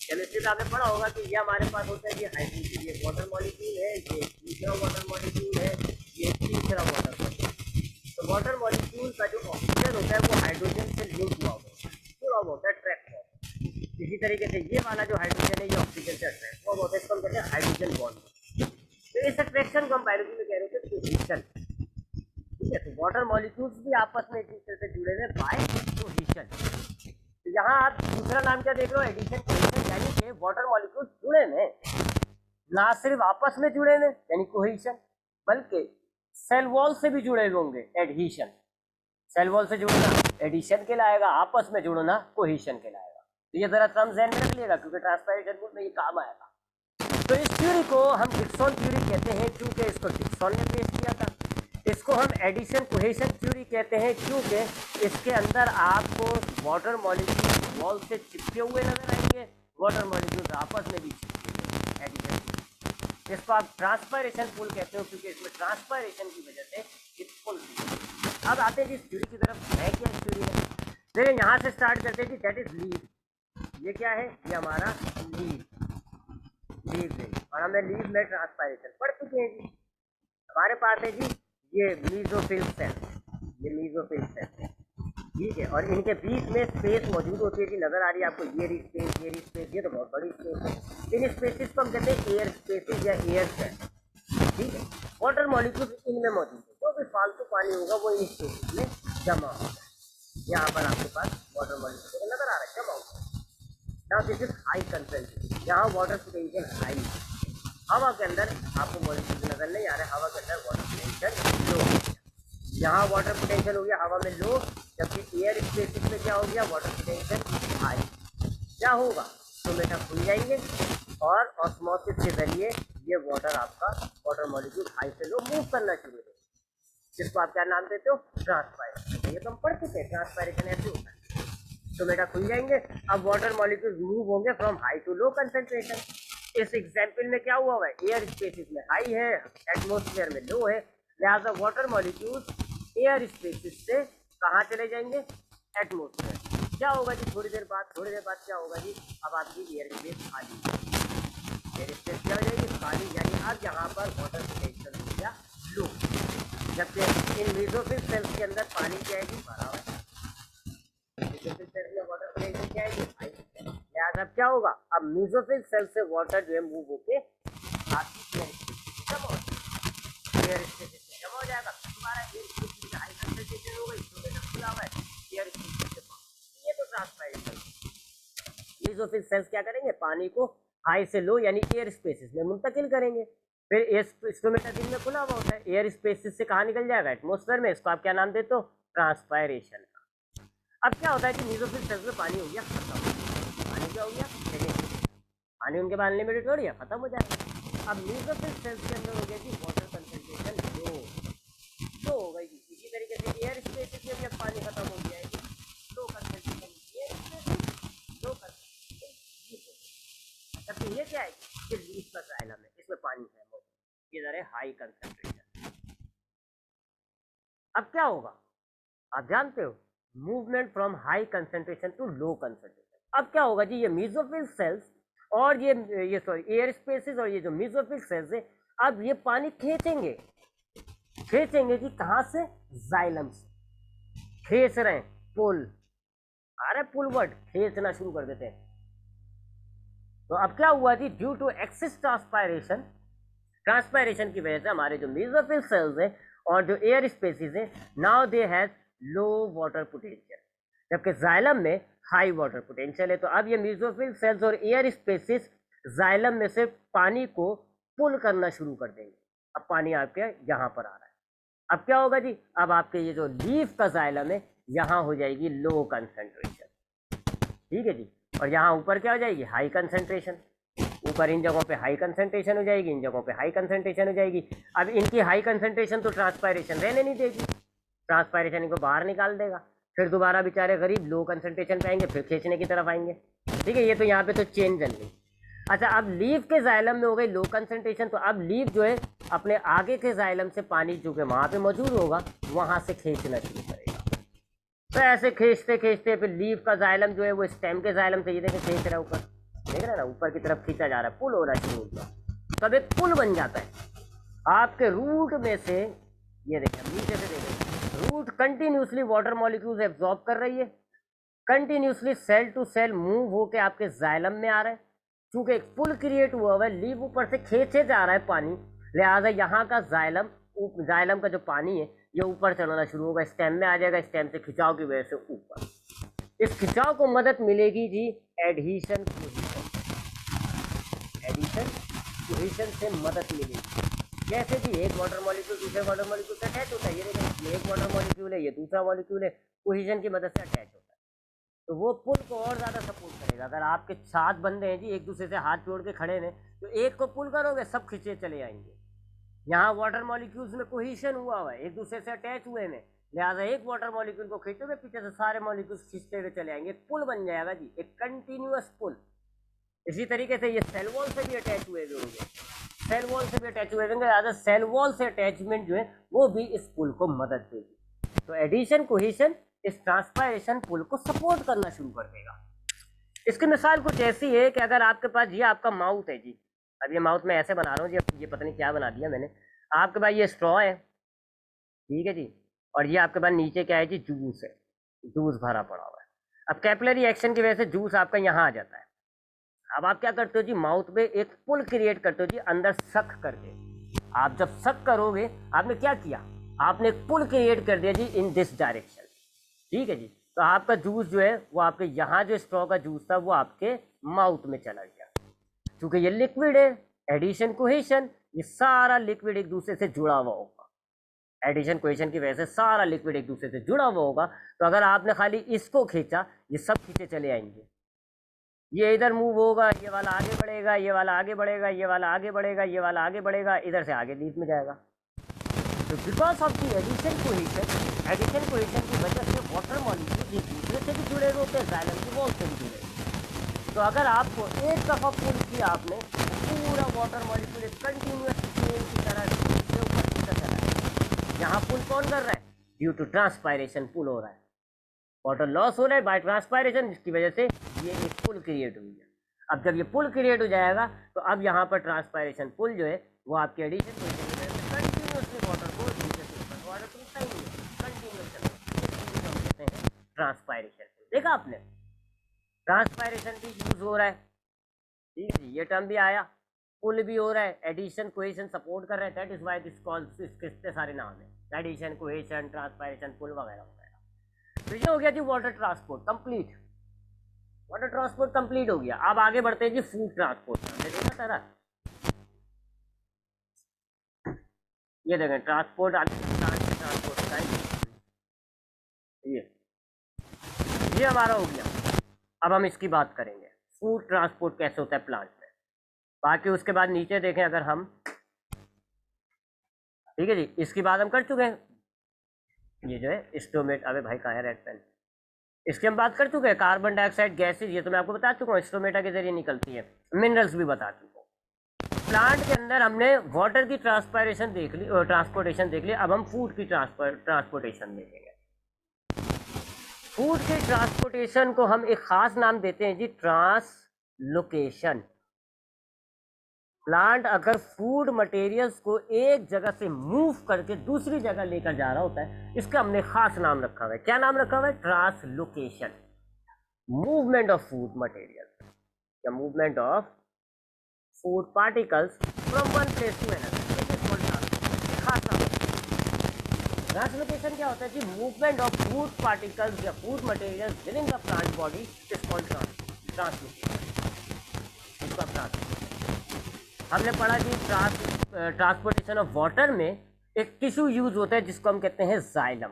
केमिस्ट्री में आपने पढ़ा होगा कि ये हमारे पास होता है कि हाइड्रोजन, ये वाटर मॉलिक्यूल है, ये दूसरा वाटर मॉलिक्यूल है, ये तीसरा वाटर मॉलिक्यूल। तो वाटर मॉलिक्यूल का जो ऑक्सीजन होता है वो हाइड्रोजन से लिंक हुआ होता है, ट्रैक हुआ। इसी तरीके से ये वाला जो हाइड्रोजन है ये ऑक्सीजन से अट्रैक्ट हुआ होता है, इसको हम कहते हैं हाइड्रोजन बॉन्ड। तो इस अट्रैक्शन को हम बायोलॉजी में कह रहे थे कोहेशन। ठीक है, तो वाटर मॉलिक्यूल्स भी आपस में एक दूसरे से जुड़े हुए बाय कोहेशन। तो यहाँ आप दूसरा नाम क्या देख रहे हो, एडिशन कोहेशन, यानी कि वाटर मॉलिक्यूल्स जुड़े हुए, ना सिर्फ आपस में जुड़े हुए यानी कोहेशन, बल्कि सेल वॉल से भी जुड़े हुए होंगे, एडहीशन। सेल वॉल से जुड़ना एडिशन कहलाएगा, आपस में जुड़ना कोहेशन कहलाएगा। तो ये जरा टर्म ध्यान में रख लिएगा क्योंकि ट्रांसपैरेशन रूल में ये काम आएगा। तो इस थ्योरी को हम डिक्सन थ्योरी कहते हैं क्योंकि इसको डिक्सन ने पेश किया था। इसको हम एडिशन कोहेशन थ्योरी कहते हैं क्योंकि इसके अंदर आपको वाटर मॉलिक्यूल वॉल से चिपके हुए नजर आएंगे, वाटर मॉलिक्यूल आपस में भी चिपके हुए, एडिशन। इसको आप ट्रांसपायरेशन पुल कहते हो क्योंकि इसमें ट्रांसपायरेशन की वजह से ये पुल। अब आते हैं इस थ्योरी की तरफ, है क्या इस थ्योरी में। देखिए यहाँ से स्टार्ट करते हैं कि दैट इज लीव। ये क्या है, ये हमारा लीव है, और हमने लीव में ट्रांसपायरेशन पढ़ चुके हैं जी। हमारे पास है जी ये मीजोफिल सेल, ये मीजोफिल सेल है, ठीक है, और इनके बीच में स्पेस मौजूद होती है जी, नजर आ रही है आपको ये स्पेस, ये तो बहुत बड़ी स्पेस है। इन स्पेसिस को हम कहते हैं एयर स्पेसिस या एयर सेल, ठीक है। वाटर मॉलिक्यूल इनमें मौजूद है, जो भी फालतू पानी होगा वो इन स्पेसिस में जमा होगा। यहाँ पर आपके पास वाटर मॉलिक्यूल नजर आ रहा है, जमा होगा। Now this is high concentration, यहाँ वाटर पोटेंशियल हाई, हवा के अंदर आपको मॉलिक्यूल नजर नहीं आ रहा है, हवा के अंदर वाटर पोटेंशियल लो। यहाँ वाटर पोटेंशियल हो गया हवा में लो, जबकि एयर स्पेसिस में क्या हो गया, वाटर पोटेंशियल हाई। क्या होगा, स्टोमेटा खुल जाएंगे और ऑस्मोसिस के जरिए ये वाटर आपका वाटर मॉलिक्यूल हाई से लो मूव करना शुरू हो, जिसको आप क्या नाम देते हो, ट्रांसपायरेशन। ये तो हम पढ़ चुके हैं, ट्रांसपायरेशन ऐसे होता है। स्टोमेटा खुल जाएंगे, अब वाटर मॉलिक्यूल मूव होंगे from high to low concentration. इस एग्जाम्पल में क्या हुआ है, एयर स्पेसिस में हाई है, एटमोस्फेयर में लो है, लिहाजा वाटर मॉलिक्यूल्स एयर स्पेसिस से कहाँ चले जाएंगे, एटमोस्फेयर। क्या होगा जी, थोड़ी देर बाद क्या होगा जी, अब आपकी एयर स्पेस खाली, एयर स्पेस क्या हो जाएगी, खाली, यानी अब यहाँ पर वाटर पोटेंशियल हो गया लो, जबकि इन मेसोफिल सेल्स के अंदर पानी क्या है जी, भरा हुआ है, मेसोफिल सेल्स में वाटर पोटेंशियल क्या है जी, हाई। लिहाजा क्या होगा, अब मेसोफिल सेल से वाटर जो है मूव होके आपकी एयर स्पेस जमा हो जाएगा, एयर स्पेस जमा हो जाएगा, दोबारा एयर स्पेस हाई कंसंट्रेशन हो गई, तो खुला हुआ है एयर स्पेस से पानी। ये तो ट्रांसपायरेशन। मेसोफिल सेल्स क्या करेंगे, पानी को हाई से लो यानी एयर स्पेसिस में मुंतकिल करेंगे। फिर स्टोमेटा दिन में खुला हुआ होता है, एयर स्पेसिस से कहाँ निकल जाएगा, एटमोस्फेयर में। इसको आप क्या नाम देते हो, ट्रांसपायरेशन का। अब क्या होता है कि मेसोफिल सेल्स में पानी हो गया खत्म, पानी क्या हो गया, पानी उनके पास अनलिमिटेड थोड़ी है, खत्म हो जाएगा। अब मेसोफिल सेल्स के अंदर हो गया कि वाटर कंसंट्रेशन लो हो गई। इसी तरीके से एयर स्पेसिस में जब पानी खत्म हो गया है, low concentration air spaces, low concentration. जबकि ये क्या है, ये लीफ का जाइलम है, इसमें पानी है, ये जरा हाई कंसंट्रेशन। अब क्या होगा, आप जानते हो, movement from high concentration to low concentration. अब क्या होगा जी, ये मेसोफिल सेल्स और ये सॉरी एयर स्पेसिस और ये जो मेसोफिल सेल्स है, अब ये पानी खींचेंगे कि कहां से, जाइलम से खींच रहे हैं, पुल आ रहा है, पुल वर्ड, खींचना शुरू कर देते हैं। तो अब क्या हुआ जी, ड्यू टू एक्सेस ट्रांसपायरेशन की वजह से हमारे जो मेसोफिल सेल्स है और जो एयर स्पेसिस है, now they has low water potential, जबकि जाइलम में हाई वाटर पोटेंशियल है। तो अब ये मेसोफिल सेल्स और एयर स्पेसिस जाइलम में से पानी को पुल करना शुरू कर देंगे। अब पानी आपके यहाँ पर आ रहा है। अब क्या होगा जी, अब आपके ये जो लीफ का जाइलम है, यहाँ हो जाएगी लो कंसंट्रेशन, ठीक है जी, और यहाँ ऊपर क्या हो जाएगी, हाई कंसंट्रेशन। ऊपर इन जगहों पे हाई कंसंट्रेशन हो जाएगी, इन जगहों पे हाई कंसंट्रेशन हो जाएगी। अब इनकी हाई कंसंट्रेशन तो ट्रांसपायरेशन रहने नहीं देगी, ट्रांसपायरेशन इनको बाहर निकाल देगा। फिर दोबारा बेचारे गरीब लो कंसंट्रेशन पे आएंगे, फिर खींचने की तरफ आएंगे, ठीक है। ये तो यहाँ पे तो चेन चल गई। अच्छा, अब लीफ के जाइलम में हो गई लो कंसंट्रेशन, तो अब लीफ जो है अपने आगे के जाइलम से पानी जो कि वहाँ पे मौजूद होगा, वहाँ से खींचना शुरू करेगा। तो ऐसे खींचते खींचते फिर लीफ का जाइलम जो है वो स्टेम के जाइलम से, ये देखें खींच रहा है ऊपर, देख रहे हैं ना, ऊपर की तरफ खींचा जा रहा है, पुल हो रहा है शुरू होता, तब एक पुल बन जाता है आपके रूट में से। ये देखें नीचे से देखें, root continuously water molecules absorb कर रही है, continuously cell to cell move होके आपके जाइलम में आ रहा है। चूंकि एक पुल क्रिएट हुआ है, लीफ ऊपर से खींचे जा रहा है पानी, लिहाजा यहाँ का जाइलम का जो पानी है ये ऊपर चलाना शुरू होगा, स्टेम में आ जाएगा, स्टेम से खिंचाव की वजह से ऊपर। इस खिंचाव को मदद मिलेगी जी एडहीशन कोहेशन, एडिशन कोहेशन से मदद मिलेगी। जैसे कि एक वाटर मॉलिक्यूल दूसरे वाटर मॉलिक्यूल से अटैच होता है, ये देखिए ये एक वाटर मॉलिक्यूल है, ये दूसरा मॉलिक्यूल है, कोहेशन की मदद से अटैच होता है, तो वो पुल को और ज़्यादा सपोर्ट करेगा। अगर आपके 7 बंदे हैं जी एक दूसरे से हाथ जोड़ के खड़े हैं, तो एक को पुल करोगे सब खींचे चले आएंगे। यहाँ वाटर मॉलिक्यूल्स में कोहेशन हुआ है, एक दूसरे से अटैच हुए हैं, लिहाजा एक वाटर मॉलिक्यूल को खींचोगे पीछे से सारे मॉलिक्यूल्स खींचते हुए चले आएंगे, पुल बन जाएगा जी, एक कंटिन्यूअस पुल। इसी तरीके से ये सेल वॉल से भी अटैच हुए होंगे, सेल वॉल से भी अटैच हुए होंगे, लिहाजा सेल वॉल से अटैचमेंट जो है वो भी इस पुल को मदद देगी। तो एडिशन कोहेशन इस ट्रांसपायरेशन पुल को सपोर्ट करना शुरू कर देगा। इसकी मिसाल कुछ ऐसी है कि अगर आपके पास ये आपका माउथ है जी, अब ये माउथ में ऐसे बना रहा हूँ जी, अब ये पता नहीं क्या बना दिया मैंने, आपके पास ये स्ट्रॉ है, ठीक है जी, और ये आपके पास नीचे क्या है जी, जूस है, जूस भरा पड़ा हुआ है। अब कैपिलरी एक्शन की वजह से जूस आपका यहाँ आ जाता है। अब आप क्या करते हो जी, माउथ में एक पुल क्रिएट करते हो जी, अंदर सक करके। आप जब सक करोगे, आपने क्या किया, आपने एक पुल क्रिएट कर दिया जी इन दिस डायरेक्शन, ठीक है जी। तो आपका जूस जो है वो आपके यहाँ जो स्ट्रॉ का जूस था वो आपके माउथ में चला गया। क्योंकि ये लिक्विड है, एडिशन कोहेशन, ये सारा लिक्विड एक दूसरे से जुड़ा हुआ होगा, एडिशन कोहेशन की वजह से सारा लिक्विड एक दूसरे से जुड़ा हुआ होगा। तो अगर आपने खाली इसको खींचा, ये सब खींचे चले आएंगे, ये इधर मूव होगा, ये वाला आगे बढ़ेगा, ये वाला आगे बढ़ेगा, ये वाला आगे बढ़ेगा, ये वाला आगे बढ़ेगा, इधर से आगे लीफ में जाएगा। तो because of the adhesion cohesion की वजह से वाटर मॉलिक्यूल एक दूसरे से भी जुड़े होते हैं, जाइलम की वॉल से भी जुड़े। तो अगर आपको एक दफ़ा पुल किया आपने, पूरा वाटर मॉलिक्यूल एक कंटिन्यूअस चेन की तरह से ऊपर की तरह चला है। यहाँ पुल कौन कर रहा है, ड्यू टू ट्रांसपायरेशन पुल हो रहा है, वाटर लॉस हो रहा है बाय ट्रांसपायरेशन, जिसकी वजह से ये एक पुल क्रिएट हुई है। अब जब ये पुल क्रिएट हो जाएगा तो अब यहाँ पर ट्रांसपायरेशन पुल जो है वो आपके एडिशन कोहेशन की वजह से कंटिन्यूअसली वाटर को नीचे से ऊपर, वाटर टूटता ही नहीं है, कंटिन्यूअस चल रहा है, हम कहते हैं ट्रांसपायरेशन। देखा आपने, ट्रांसपायरेशन भी यूज हो रहा है, ठीक है, ये टर्म भी आया, पुल भी हो रहा है, एडिशन कोहेशन सपोर्ट कर रहा है, that is why this called, इसके सारे नाम है, एडिशन कोहेशन ट्रांसपायरेशन पुल वगैरह वगैरह। तो ये हो गया जी water transport complete, water transport complete हो गया। अब आगे बढ़ते हैं जी फूड ट्रांसपोर्ट। देखा सारा, ये देखें ट्रांसपोर्ट, ट्रांसपोर्ट होता है, ये हमारा हो गया। अब हम इसकी बात करेंगे, फूड ट्रांसपोर्ट कैसे होता है प्लांट में। बाकी उसके बाद नीचे देखें अगर हम, ठीक है जी, इसकी बात हम कर चुके हैं, ये जो है स्टोमेट, अबे भाई कहाँ है रेड पेन, इसकी हम बात कर चुके हैं। कार्बन डाइऑक्साइड गैसेज, ये तो मैं आपको बता चुका हूँ, स्टोमेटा के जरिए निकलती है। मिनरल्स भी बता चुका हूँ। प्लांट के अंदर हमने वाटर की ट्रांसपायरेशन देख ली और ट्रांसपोर्टेशन देख ली, अब हम फूड की ट्रांसपोर्टेशन देखेंगे। फूड के ट्रांसपोर्टेशन को हम एक खास नाम देते हैं जी, ट्रांसलोकेशन। प्लांट अगर फूड मटेरियल्स को एक जगह से मूव करके दूसरी जगह लेकर जा रहा होता है, इसका हमने खास नाम रखा हुआ है। क्या नाम रखा हुआ है, translocation. Movement of food materials या movement of food particles from one place to another, this is called translocation. खास नाम ट्रांसलोकेशन क्या होता है जी, मूवमेंट ऑफ फूड पार्टिकल्स या food materials within the plant body is called translocation. इसका ट्रांसलोकेशन हमने पढ़ा कि ट्रांसपोर्टेशन ऑफ वाटर में एक टिश्यू यूज होता है जिसको हम कहते हैं जाइलम,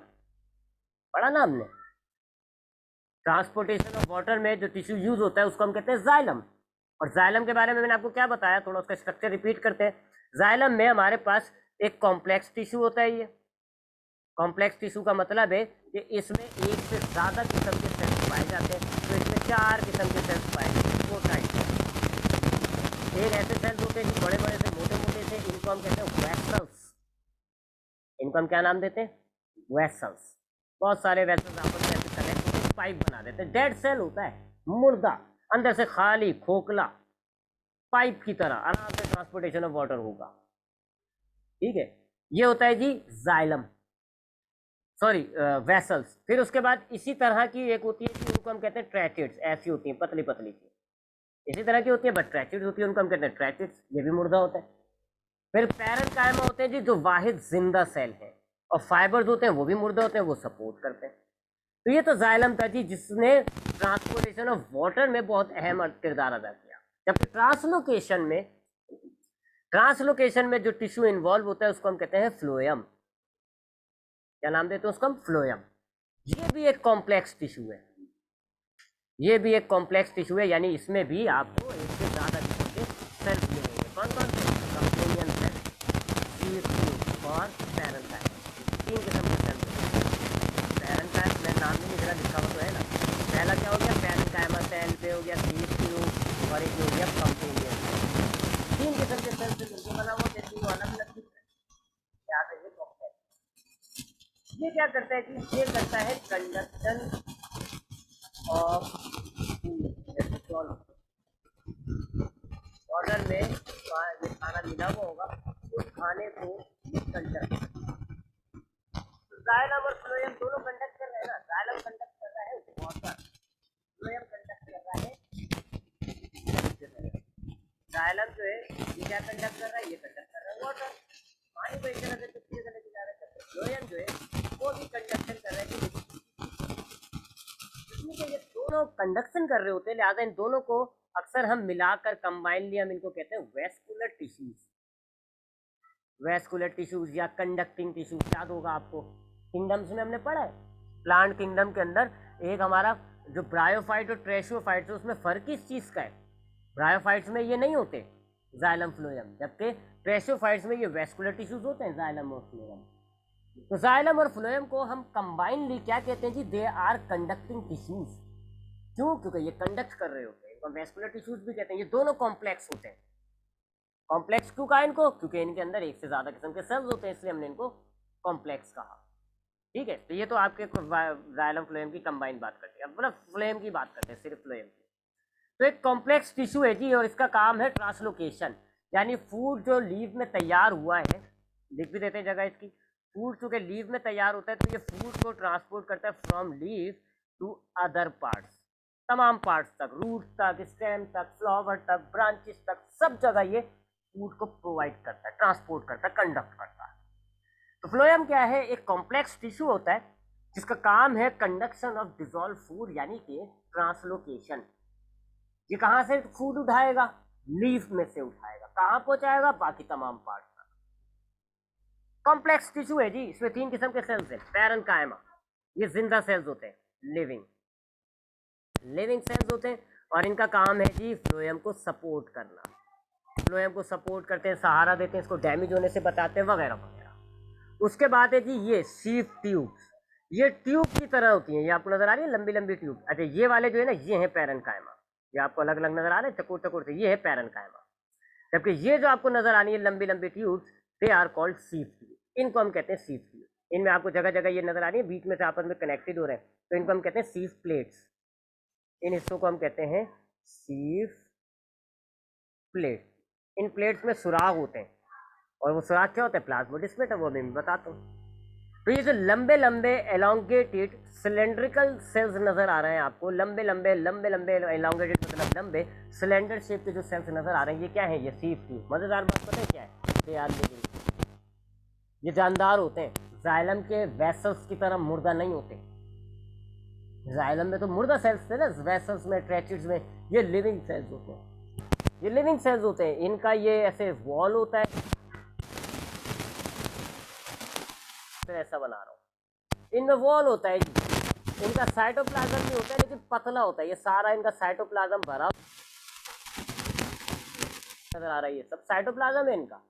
पढ़ा ना हमने। ट्रांसपोर्टेशन ऑफ वाटर में जो टिश्यू यूज होता है उसको हम कहते हैं जाइलम। और जाइलम के बारे में मैंने आपको क्या बताया, थोड़ा उसका स्ट्रक्चर रिपीट करते हैं। जाइलम में हमारे पास एक कॉम्प्लेक्स टिश्यू होता है। ये कॉम्प्लेक्स टिश्यू का मतलब है कि इसमें एक से ज़्यादा किस्म के सेल्स पाए जाते हैं। तो इसमें 4 किस्म के सेल्स पाए जाते हैं, 4 टाइप। एक ऐसे सेल्स होते हैं बड़े बड़े से, मोटे मोटे से, इनको हम कहते हैं वेसल्स। इनको हम क्या नाम देते हैं, वेसल्स। बहुत सारे वेसल्स आपस में ऐसे कनेक्ट होते, पाइप बना देते हैं। डेड सेल होता है, मुर्दा, अंदर से खाली खोखला, पाइप की तरह आराम से ट्रांसपोर्टेशन ऑफ वाटर होगा, ठीक है। ये होता है जी जाइलम, सॉरी वेसल्स। फिर उसके बाद इसी तरह की एक होती है कि उनको हम कहते हैं ट्रैचिड्स, ऐसी होती हैं पतली पतली सी, इसी तरह की होती है बट ट्रैचिड्स होती है, उनको हम कहते हैं ट्रैचिड्स। ये भी मुर्दा होता है। फिर पैरेंकाइमा होते हैं जी, जो वाहिद जिंदा सेल है। और फाइबर्स होते हैं वो भी मुर्दा होते हैं, वो सपोर्ट करते हैं। तो ये तो जाइलम था जी, जिसने ट्रांसपोर्टेशन ऑफ वाटर में बहुत अहम किरदार अदा किया। जबकि ट्रांसलोकेशन में जो टिश्यू इन्वॉल्व होता है उसको हम कहते हैं फ्लोएम। क्या नाम देते हैं उसको हम? फ्लोएम। ये भी एक कॉम्प्लेक्स टिश्यू है, ये भी एक कॉम्प्लेक्स टिश्यू है, यानी इसमें भी आपको एक से ज़्यादा किस्म के सेल्स मिलेंगे। कौन कौन से? कंपेनियन सेल, और पैरेंकाइम। 3 किस्म के सेल्स होते हैं। पैरेंकाइम मैं नाम नहीं मेरा लिखा हुआ तो है ना। पहला क्या हो गया? पैरेंकाइमा सेल, पे हो गया शीट ट्यूब, और एक हो गया कंपेनियन सेल। 3 किस्म के सेल से मिलकर बना हुआ, जैसे वो अलग अलग दिख रहा है। याद है ये कॉम्प्लेक्स। ये क्या करता है कि ये करता है कंडक्शन ऑफ वाटर में ये खाना मिला हुआ होगा, उस खाने को कंडक्ट। तो जाइलम और फ्लोएम दोनों कंडक्ट कर रहे हैं ना। जाइलम कंडक्ट कर रहा है वाटर, फ्लोएम कंडक्ट कर रहा है। जाइलम जो है ये क्या कंडक्ट कर रहा है? ये कंडक्ट कर रहा है वाटर, पानी को एक जगह से दूसरी जगह लेके जा रहा है। फ्लोएम जो है वो भी कंडक्शन कर रहा है। ये दोनों कंडक्शन कर रहे होते हैं, लिहाजा इन दोनों को अक्सर हम मिलाकर कंबाइनली हम इनको कहते हैं वेस्कुलर टिश्यूज। वेस्कुलर टिश्यूज या कंडक्टिंग टिश्यूज। याद होगा आपको, किंगडम्स में हमने पढ़ा है। प्लांट किंगडम के अंदर एक हमारा जो ब्रायोफाइट और ट्रेशियोफाइट है, उसमें फर्क किस चीज़ का है? ब्रायोफाइट्स में ये नहीं होते जाइलम फ्लोएम, जबकि ट्रेशियोफाइट्स में ये वेस्कुलर टिश्यूज होते हैं, जाइलम और फ्लोएम। तो जाइलम और फ्लोएम को हम कंबाइनली क्या कहते हैं जी? They are conducting tissues. क्यों? क्योंकि ये कंडक्ट कर रहे होते हैं। इनको वेस्कुलर टिश्यूज भी कहते हैं। ये दोनों कॉम्प्लेक्स होते हैं। कॉम्प्लेक्स क्यों कहा इनको? क्योंकि इनके अंदर एक से ज्यादा किस्म के सेल्स होते हैं, इसलिए हमने इनको कॉम्प्लेक्स कहा। ठीक है, तो ये तो आपके जाइलम फ्लोएम की कंबाइन बात करते हैं। अब मतलब फ्लोएम की बात करते हैं, सिर्फ फ्लोएम की। तो एक कॉम्प्लेक्स टिश्यू है जी, और इसका काम है ट्रांसलोकेशन, यानी फूड जो लीव में तैयार हुआ है, लिख भी देते हैं जगह इसकी। फूड चूंकि लीव में तैयार होता है, तो ये फूड को ट्रांसपोर्ट करता है from leaves to other parts, तमाम पार्ट्स तक, रूट तक, स्टेम तक, फ्लावर तक, ब्रांचेस तक, सब जगह ये फूड को प्रोवाइड करता है, ट्रांसपोर्ट करता है, कंडक्ट करता है। तो फ्लोएम क्या है? एक कॉम्प्लेक्स टिश्यू होता है जिसका काम है कंडक्शन ऑफ डिजोल्व फूड, यानी कि ट्रांसलोकेशन। ये कहाँ से फूड उठाएगा? लीफ में से उठाएगा। कहाँ पहुंचाएगा? बाकी तमाम पार्ट तक। कॉम्प्लेक्स टिश्यू है जी, इसमें 3 किस्म के सेल्स हैं। पैरेंकाइमा, ये जिंदा सेल्स होते हैं, लिविंग सेल्स होते हैं, और इनका काम है जी फ्लोएम को सपोर्ट करना। फ्लोएम को सपोर्ट करते हैं, सहारा देते हैं, इसको डैमेज होने से बचाते हैं, वगैरह वगैरह। उसके बाद है जी ये शीफ ट्यूब्स। ये ट्यूब की तरह होती हैं, ये आपको नजर आ रही है, लंबी लंबी ट्यूब। अच्छा, ये वाले जो है ना, ये है पैरेंकाइमा। ये आपको अलग अलग नजर आ रहे हैं चकोर चकोर से, ये है पैरेंकाइमा। जबकि ये जो आपको नजर आनी है लंबी लंबी tubes, they are called sieve tube. इनको हम कहते हैं शीफ ट्यूब। इनमें आपको जगह जगह ये नजर आ रही है, बीच में से आपस में कनेक्टेड हो रहे हैं, तो इनको हम कहते हैं शीफ प्लेट्स। इन हिस्सों को हम कहते हैं शीफ प्लेट। इन प्लेट्स में सुराग होते हैं, और वो सुराग क्या होता है? प्लाज्मोडिस्मेटा, वो मैं बताता हूँ। तो ये जो लंबे लंबे एलोंगेटेड सिलेंड्रिकल सेल्स नजर आ रहे हैं आपको, लंबे लंबे एलोंगेटेड मतलब लंबे सिलेंडर शेप के जो सेल्स नजर आ रहे हैं, ये क्या है? ये शीफ ट्यूब। मजेदार बात पता है क्या है? They are living. ये जानदार होते हैं, जाइलम के वेसल्स की तरह मुर्दा नहीं होते। जाइलम में तो मुर्दा सेल्स थे ना, वेसल्स में, ट्रेचिड्स में, ये लिविंग सेल्स होते हैं। ये लिविंग सेल्स होते हैं। इनका ये ऐसे वॉल होता है, ऐसा बना रहा हूँ, इनमें वॉल होता है। इनका साइटोप्लाज्म भी होता है, लेकिन पतला होता है। ये सारा इनका साइटोप्लाज्म भरा नजर आ रहा है, ये सब साइटोप्लाज्म है इनका।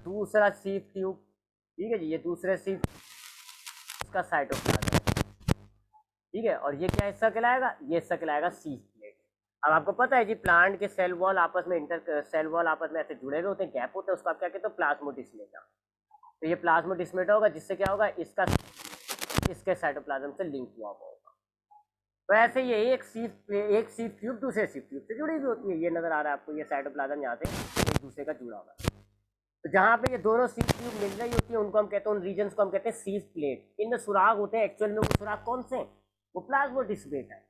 दूसरा शीफ ट्यूब, ठीक है जी, ये दूसरे शीफ का साइटोप्लाज्म है, ठीक है। और ये क्या हिस्सा कहलाएगा? ये हिस्सा कहलाएगा शीफ प्लेट। अब आपको पता है जी, प्लांट के सेल वॉल आपस में ऐसे जुड़े हुए होते हैं, गैप होते हैं, उसको आप क्या कहते हो? प्लाज्मोडिस्मेटा। तो ये प्लाज्मोडिस्मेटा होगा, जिससे क्या होगा? इसके साइटोप्लाज्म से लिंक हुआ होगा। तो ऐसे ये एक शीफ ट्यूब दूसरे शीफ ट्यूब से जुड़ी हुई होती है। ये नजर आ रहा है आपको, ये साइटोप्लाज्म यहाँ से एक दूसरे का जुड़ा हुआ है। तो जहाँ पे ये दोनों शीफ ट्यूब मिल रही होती है, उनको हम कहते हैं, उन रीजन्स को हम कहते हैं शीफ प्लेट। इनमें सुराग होते हैं। एक्चुअल में वो सुराग कौन से हैं? वो प्लाज्मोडिस्मेटा है।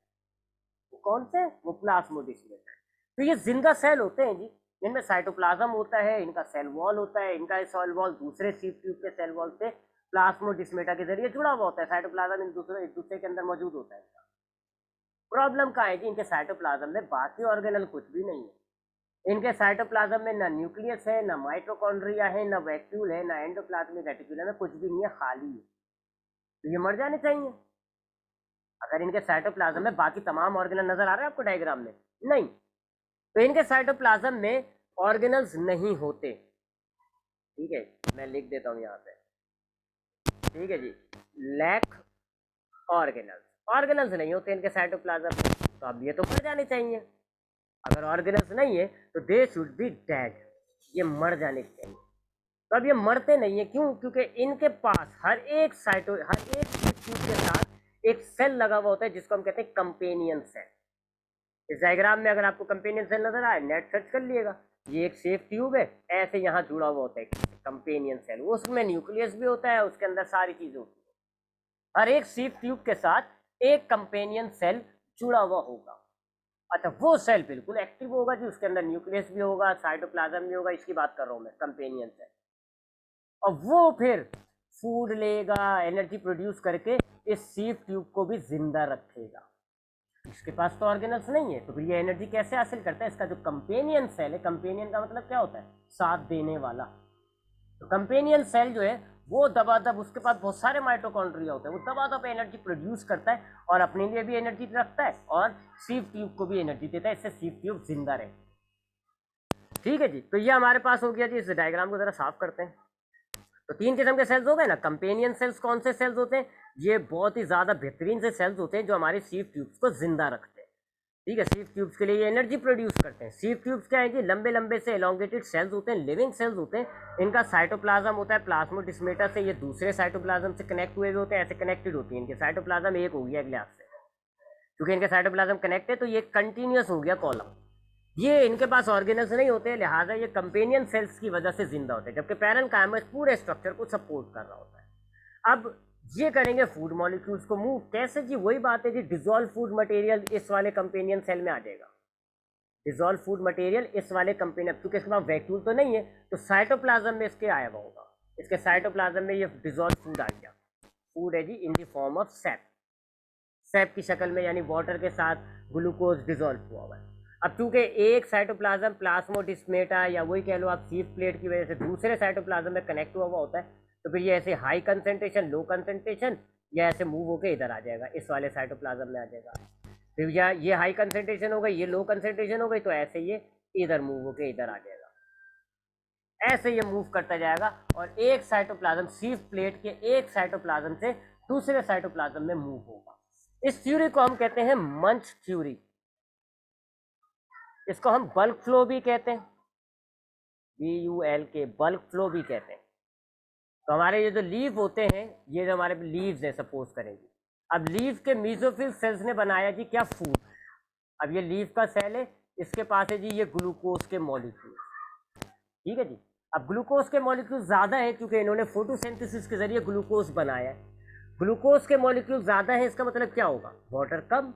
कौन से? वो प्लाज्मोडिस्मेटा है। तो ये जिंदा सेल होते हैं जी, इनमें साइटोप्लाज्म होता है, इनका सेल वॉल होता है, इनका सेल वॉल दूसरे सीप ट्यूब के सेल वॉल से प्लाज्मोडिस्मेटा के जरिए जुड़ा हुआ होता है। साइटोप्लाज्म एक दूसरे के अंदर मौजूद होता है। प्रॉब्लम कहाँ है जी, इनके साइटोप्लाज्म में बाकी ऑर्गेनल कुछ भी नहीं है। इनके साइटोप्लाज्म में ना न्यूक्लियस है, ना माइटोकॉन्ड्रिया है, ना वैक्यूल है, ना एंडोप्लाज्मिक रेटिकुलम है, कुछ भी नहीं है, खाली है। तो ये मर जाने चाहिए। अगर इनके साइटोप्लाज्म में बाकी तमाम ऑर्गेनल नजर आ रहे हैं आपको डायग्राम में? नहीं। तो इनके साइटोप्लाज्म में ऑर्गेनल्स नहीं होते। ठीक है, मैं लिख देता हूं यहाँ पे। ठीक है जी, लैक ऑर्गेनल्स, ऑर्गेनल्स नहीं होते इनके साइटोप्लाज्म में, तो अब ये तो मर जाने चाहिए। अगर ऑर्गेनल्स नहीं है तो दे शुड बी डेड, ये मर जाने चाहिए। तो अब ये मरते नहीं है, क्यों? क्योंकि इनके पास हर एक ट्यूब के साथ एक सेल लगा हुआ होता है जिसको हम कहते हैं कंपेनियन सेल। इस डायग्राम में अगर आपको कंपेनियन सेल नजर आए, नेट सर्च कर लिएगा। ये एक सेफ ट्यूब है, ऐसे यहाँ जुड़ा हुआ होता है कंपेनियन सेल, उसमें न्यूक्लियस भी होता है, उसके अंदर सारी चीजें होती है। हर एक सेफ ट्यूब के साथ एक कंपेनियन सेल जुड़ा हुआ होगा। अच्छा, वो सेल बिल्कुल एक्टिव होगा जी, उसके अंदर न्यूक्लियस भी होगा, साइटोप्लाज्म भी होगा, इसकी बात कर रहा हूँ मैं, कंपेनियन सेल। और वो फिर फूड लेगा, एनर्जी प्रोड्यूस करके इस सीप ट्यूब को भी जिंदा रखेगा। इसके पास तो ऑर्गेनल्स नहीं है, तो फिर ये एनर्जी कैसे हासिल करता है? इसका जो कंपेनियन सेल है, कंपेनियन का मतलब क्या होता है? साथ देने वाला। तो कंपेनियन सेल जो है वो दबादब, उसके पास बहुत सारे माइटोकॉन्ड्रिया होते हैं, वो दबादब एनर्जी प्रोड्यूस करता है और अपने लिए भी एनर्जी रखता है और सीप ट्यूब को भी एनर्जी देता है, इससे सीप ट्यूब जिंदा रहे। ठीक है जी, तो ये हमारे पास हो गया जी। इस डायग्राम को जरा साफ करते हैं। तो तीन किस्म के सेल्स हो गए ना। कंपेनियन सेल्स कौन से सेल्स होते हैं? ये बहुत ही ज्यादा बेहतरीन से सेल्स होते हैं जो हमारे सीप ट्यूब्स को जिंदा रखते हैं। ठीक है, सीप ट्यूब्स के लिए ये एनर्जी प्रोड्यूस करते हैं। सीप ट्यूब्स क्या है जी? लंबे लंबे से एलोंगेटेड सेल्स होते हैं, लिविंग सेल्स होते हैं। इनका साइटोप्लाज्म होता है प्लाज्मोडिस्मेटा से, ये दूसरे साइटोप्लाज्म से कनेक्ट हुए होते हैं, ऐसे कनेक्टेड होती है। इनके साइटोप्लाज्म एक हो गया ग्लास से, क्योंकि इनके साइटोप्लाज्म कनेक्ट है तो ये कंटिन्यूस हो गया कॉलम। ये इनके पास ऑर्गेनल्स नहीं होते, लिहाजा ये कंपेनियन सेल्स की वजह से जिंदा होते हैं, जबकि पैरेन्काइमा इस पूरे स्ट्रक्चर को सपोर्ट कर रहा होता है। अब ये करेंगे फूड मॉलिक्यूल्स को मूव। कैसे जी? वही बात है जी, डिजोल्व फूड मटेरियल इस वाले कंपेनियन सेल में आ जाएगा। डिजोल्व फूड मटेरियल इस वाले कंपेनियन, क्योंकि इसके पास वैक्यूल तो नहीं है तो साइटोप्लाज्म में इसके आया हुआ होगा। इसके साइटोप्लाज्म में ये डिजोल्व फूड आ गया। फूड है जी in the form of sap, sap की शक्ल में, यानी वाटर के साथ ग्लूकोज डिजोल्व हुआ हुआ है। अब चूंकि एक साइटोप्लाज्म प्लाज्मोडिस्मेटा या वही कह लो आप सीप प्लेट की वजह से दूसरे साइटोप्लाज्म में कनेक्ट हुआ होता है, तो फिर ये ऐसे हाई कंसंट्रेशन, लो कंसंट्रेशन, या ऐसे मूव होके इधर आ जाएगा, इस वाले साइटोप्लाज्म में आ जाएगा। फिर ये हाई कंसंट्रेशन हो गई, ये लो कंसंट्रेशन हो गई, तो ऐसे ये इधर मूव होके इधर आ जाएगा। ऐसे ये मूव करता जाएगा और एक साइटोप्लाज्म सीप प्लेट के एक साइटोप्लाज्म से दूसरे साइटोप्लाज्म में मूव होगा। इस थ्योरी को हम कहते हैं मंच थ्योरी। इसको हम बल्क फ्लो भी कहते हैं, BULK, बल्क फ्लो भी कहते हैं। तो हमारे ये जो लीव होते हैं, ये जो हमारे लीव्स है सपोज करेंगे, अब लीव के मीजोफिल सेल्स ने बनाया जी क्या? फूड। अब ये लीव का सेल है, इसके पास है जी ये ग्लूकोज के मॉलिक्यूल। ठीक है जी, अब ग्लूकोज के मॉलिक्यूल ज्यादा है क्योंकि इन्होंने फोटोसिंथेसिस के जरिए ग्लूकोज बनाया है। ग्लूकोज के मॉलिक्यूल ज्यादा है, इसका मतलब क्या होगा? वाटर कम,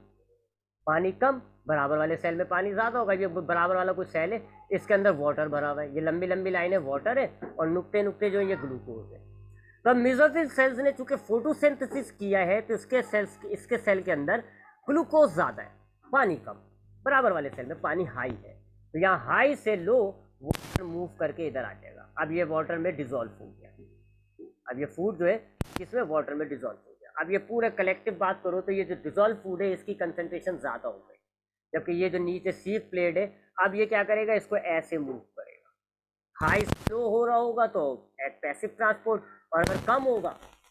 पानी कम। बराबर वाले सेल में पानी ज्यादा होगा, ये बराबर वाला कोई सेल है, इसके अंदर वाटर भरा हुआ है, ये लंबी लंबी लाइनें वाटर है और नुक्ते नुक्ते जो ये ग्लूकोज है। तो अब मेसोफिल सेल्स ने चूंकि फोटोसिंथेसिस किया है तो इसके सेल के अंदर ग्लूकोज ज्यादा है, पानी कम। बराबर वाले सेल में पानी हाई है, तो यहाँ हाई से लो वाटर मूव करके इधर आ जाएगा। अब ये वाटर में डिजोल्व हो गया। अब ये फूड जो है किसमें? वाटर में डिजोल्व हो गया। अब ये पूरे कलेक्टिव बात करो तो ये जो डिजोल्व फूड है इसकी कंसंट्रेशन ज्यादा हो गई, जबकि ये जो नीचे सीप प्लेट है, अब ये क्या करेगा? इसको ऐसे मूव करेगा। हाई स्लो हो रहा होगा तो पैसिव ट्रांसपोर्ट, और अगर कम होगा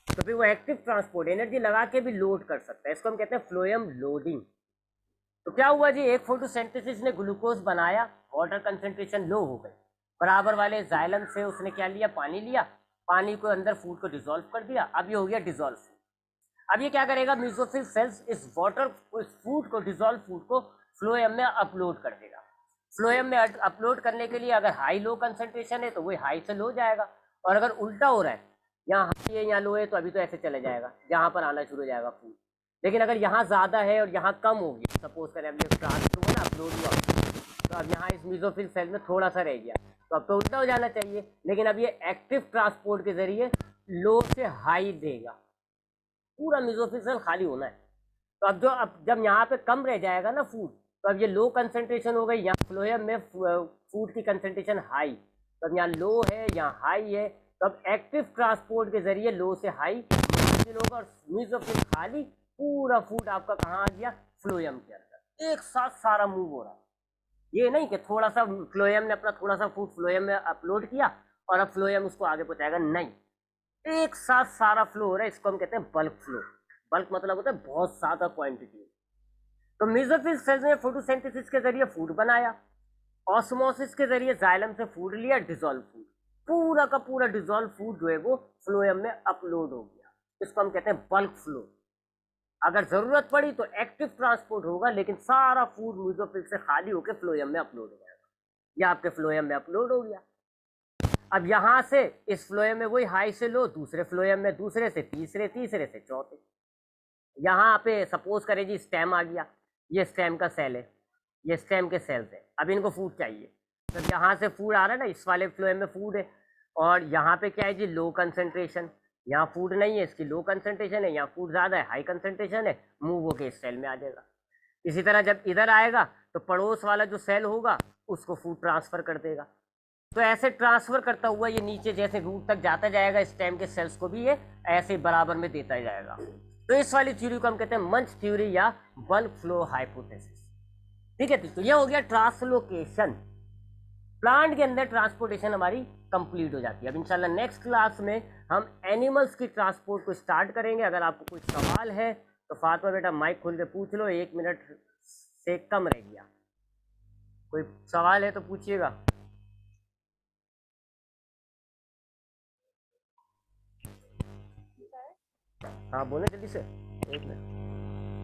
तो फिर वो एक्टिव ट्रांसपोर्ट, एनर्जी लगा के भी लोड कर सकता है। इसको हम कहते हैं फ्लोएम लोडिंग। तो क्या हुआ जी? एक फोटोसिंथेसिस ने ग्लूकोज बनाया, वाटर कंसंट्रेशन लो हो गई। बराबर वाले जाइलम से उसने क्या लिया? पानी लिया, पानी को अंदर फूड को डिसॉल्व कर दिया। अब ये हो गया डिसॉल्व फूड। अब ये क्या करेगा? मेसोफिल सेल्स इस फूड को, डिसॉल्व फूड को फ्लोएम में अपलोड कर देगा। फ्लोएम में अपलोड करने के लिए अगर हाई लो कंसंट्रेशन है तो वही हाई से लो जाएगा, और अगर उल्टा हो रहा है, यहाँ हाई है यहाँ लो है, तो अभी तो ऐसे चले जाएगा, जहाँ पर आना शुरू हो जाएगा फूड। लेकिन अगर यहाँ ज़्यादा है और यहाँ कम हो गया, सपोज करें अब ये ट्रांसफर हुआ ना, अपलोड हुआ, तो अब यहाँ इस मेसोफिल सेल में थोड़ा सा रह गया, तो अब तो उल्टा हो जाना चाहिए, लेकिन अब ये एक्टिव ट्रांसपोर्ट के जरिए लो से हाई देगा, पूरा मेसोफिल सेल खाली होना है। तो अब जब यहाँ पे कम रह जाएगा ना फूड, तो अब ये लो कंसंट्रेशन हो गई, यहाँ फ्लोएम में फूड की कंसंट्रेशन हाई, तो अब यहाँ लो है यहाँ हाई है, तो अब एक्टिव ट्रांसपोर्ट के जरिए लो से हाई होगा और मेसोफिल खाली, पूरा फूड आपका कहाँ आ गया, फ्लोएम के अंदर एक साथ सारा मूव हो रहा है। ये नहीं कि थोड़ा सा फ्लोएम ने अपना थोड़ा सा फूड फ्लोएम में अपलोड किया और अब फ्लोएम उसको आगे पहुंचाएगा, नहीं, एक साथ सारा फ्लो हो रहा है, इसको हम कहते हैं बल्क फ्लो। बल्क मतलब होता है बहुत ज्यादा क्वांटिटी। तो मेसोफिल सेल्स ने फोटोसिंथेसिस के जरिए फूड बनाया, ऑस्मोसिस के जरिए जाइलम से फूड लिया, डिसॉल्व फूड, पूरा का पूरा डिसॉल्व फूड जो है वो फ्लोएम में अपलोड हो गया, इसको हम कहते हैं बल्क फ्लो। अगर जरूरत पड़ी तो एक्टिव ट्रांसपोर्ट होगा, लेकिन सारा फूड मेसोफिल से खाली होकर फ्लोएम में अपलोड हो जाएगा, या आपके फ्लोएम में अपलोड हो गया। अब यहां से इस फ्लोएम में वही हाई से लो, दूसरे फ्लोएम में, दूसरे से तीसरे, तीसरे से चौथे। यहाँ पे सपोज करें जी स्टेम आ गया, ये स्टेम का सेल है, ये स्टेम के सेल्स है, अब इनको फूड चाहिए, तो यहाँ से फूड आ रहा है ना, इस वाले फ्लोएम में फूड है, और यहाँ पे क्या है जी, लो कंसंट्रेशन, यहाँ फूड नहीं है, इसकी लो कंसंट्रेशन है, यहाँ फूड ज़्यादा है, हाई कंसंट्रेशन है, मूव होके इस सेल में आ जाएगा। इसी तरह जब इधर आएगा तो पड़ोस वाला जो सेल होगा उसको फूड ट्रांसफर कर देगा, तो ऐसे ट्रांसफर करता हुआ ये नीचे जैसे रूट तक जाता जाएगा, स्टेम के सेल्स को भी ये ऐसे बराबर में देता जाएगा। तो इस वाली थ्योरी को हम कहते हैं मंच थ्योरी या बल्क फ्लो हाइपोथेसिस। ठीक है, तो ये हो गया ट्रांसलोकेशन, प्लांट के अंदर ट्रांसपोर्टेशन हमारी कंप्लीट हो जाती है। अब इंशाल्लाह नेक्स्ट क्लास में हम एनिमल्स की ट्रांसपोर्ट को स्टार्ट करेंगे। अगर आपको कोई सवाल है तो फातिमा बेटा माइक खोल के पूछ लो, 1 मिनट से कम रह गया, कोई सवाल है तो पूछिएगा। हाँ बोले जल्दी से, 1 मिनट।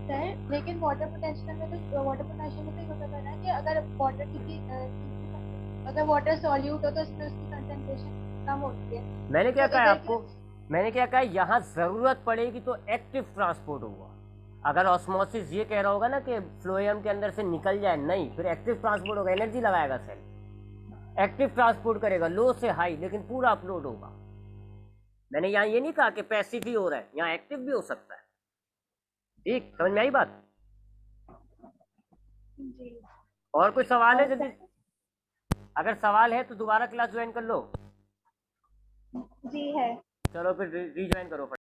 सर लेकिन वाटर पोटेंशियल में तो ये होता था ना कि अगर वाटर की अगर वाटर सॉल्यूट हो तो उसमें उसकी कंसंट्रेशन कम होती है। मैंने क्या तो कहा इधर आपको, मैंने क्या कहा, यहाँ जरूरत पड़ेगी तो एक्टिव ट्रांसपोर्ट होगा। अगर ऑस्मोसिस ये कह रहा होगा ना कि फ्लोएम के अंदर से निकल जाए, नहीं, फिर एक्टिव ट्रांसपोर्ट होगा, एनर्जी लगाएगा सेल, एक्टिव ट्रांसपोर्ट करेगा लो से हाई, लेकिन पूरा अपलोड होगा। मैंने यहाँ ये नहीं कहा कि पैसिव ही हो रहा है, यहाँ एक्टिव भी हो सकता है। ठीक, समझ में आई बात? जी। और कोई सवाल है और जल्दी, अगर सवाल है तो दोबारा क्लास ज्वाइन कर लो। जी है। चलो फिर रीज्वाइन करो।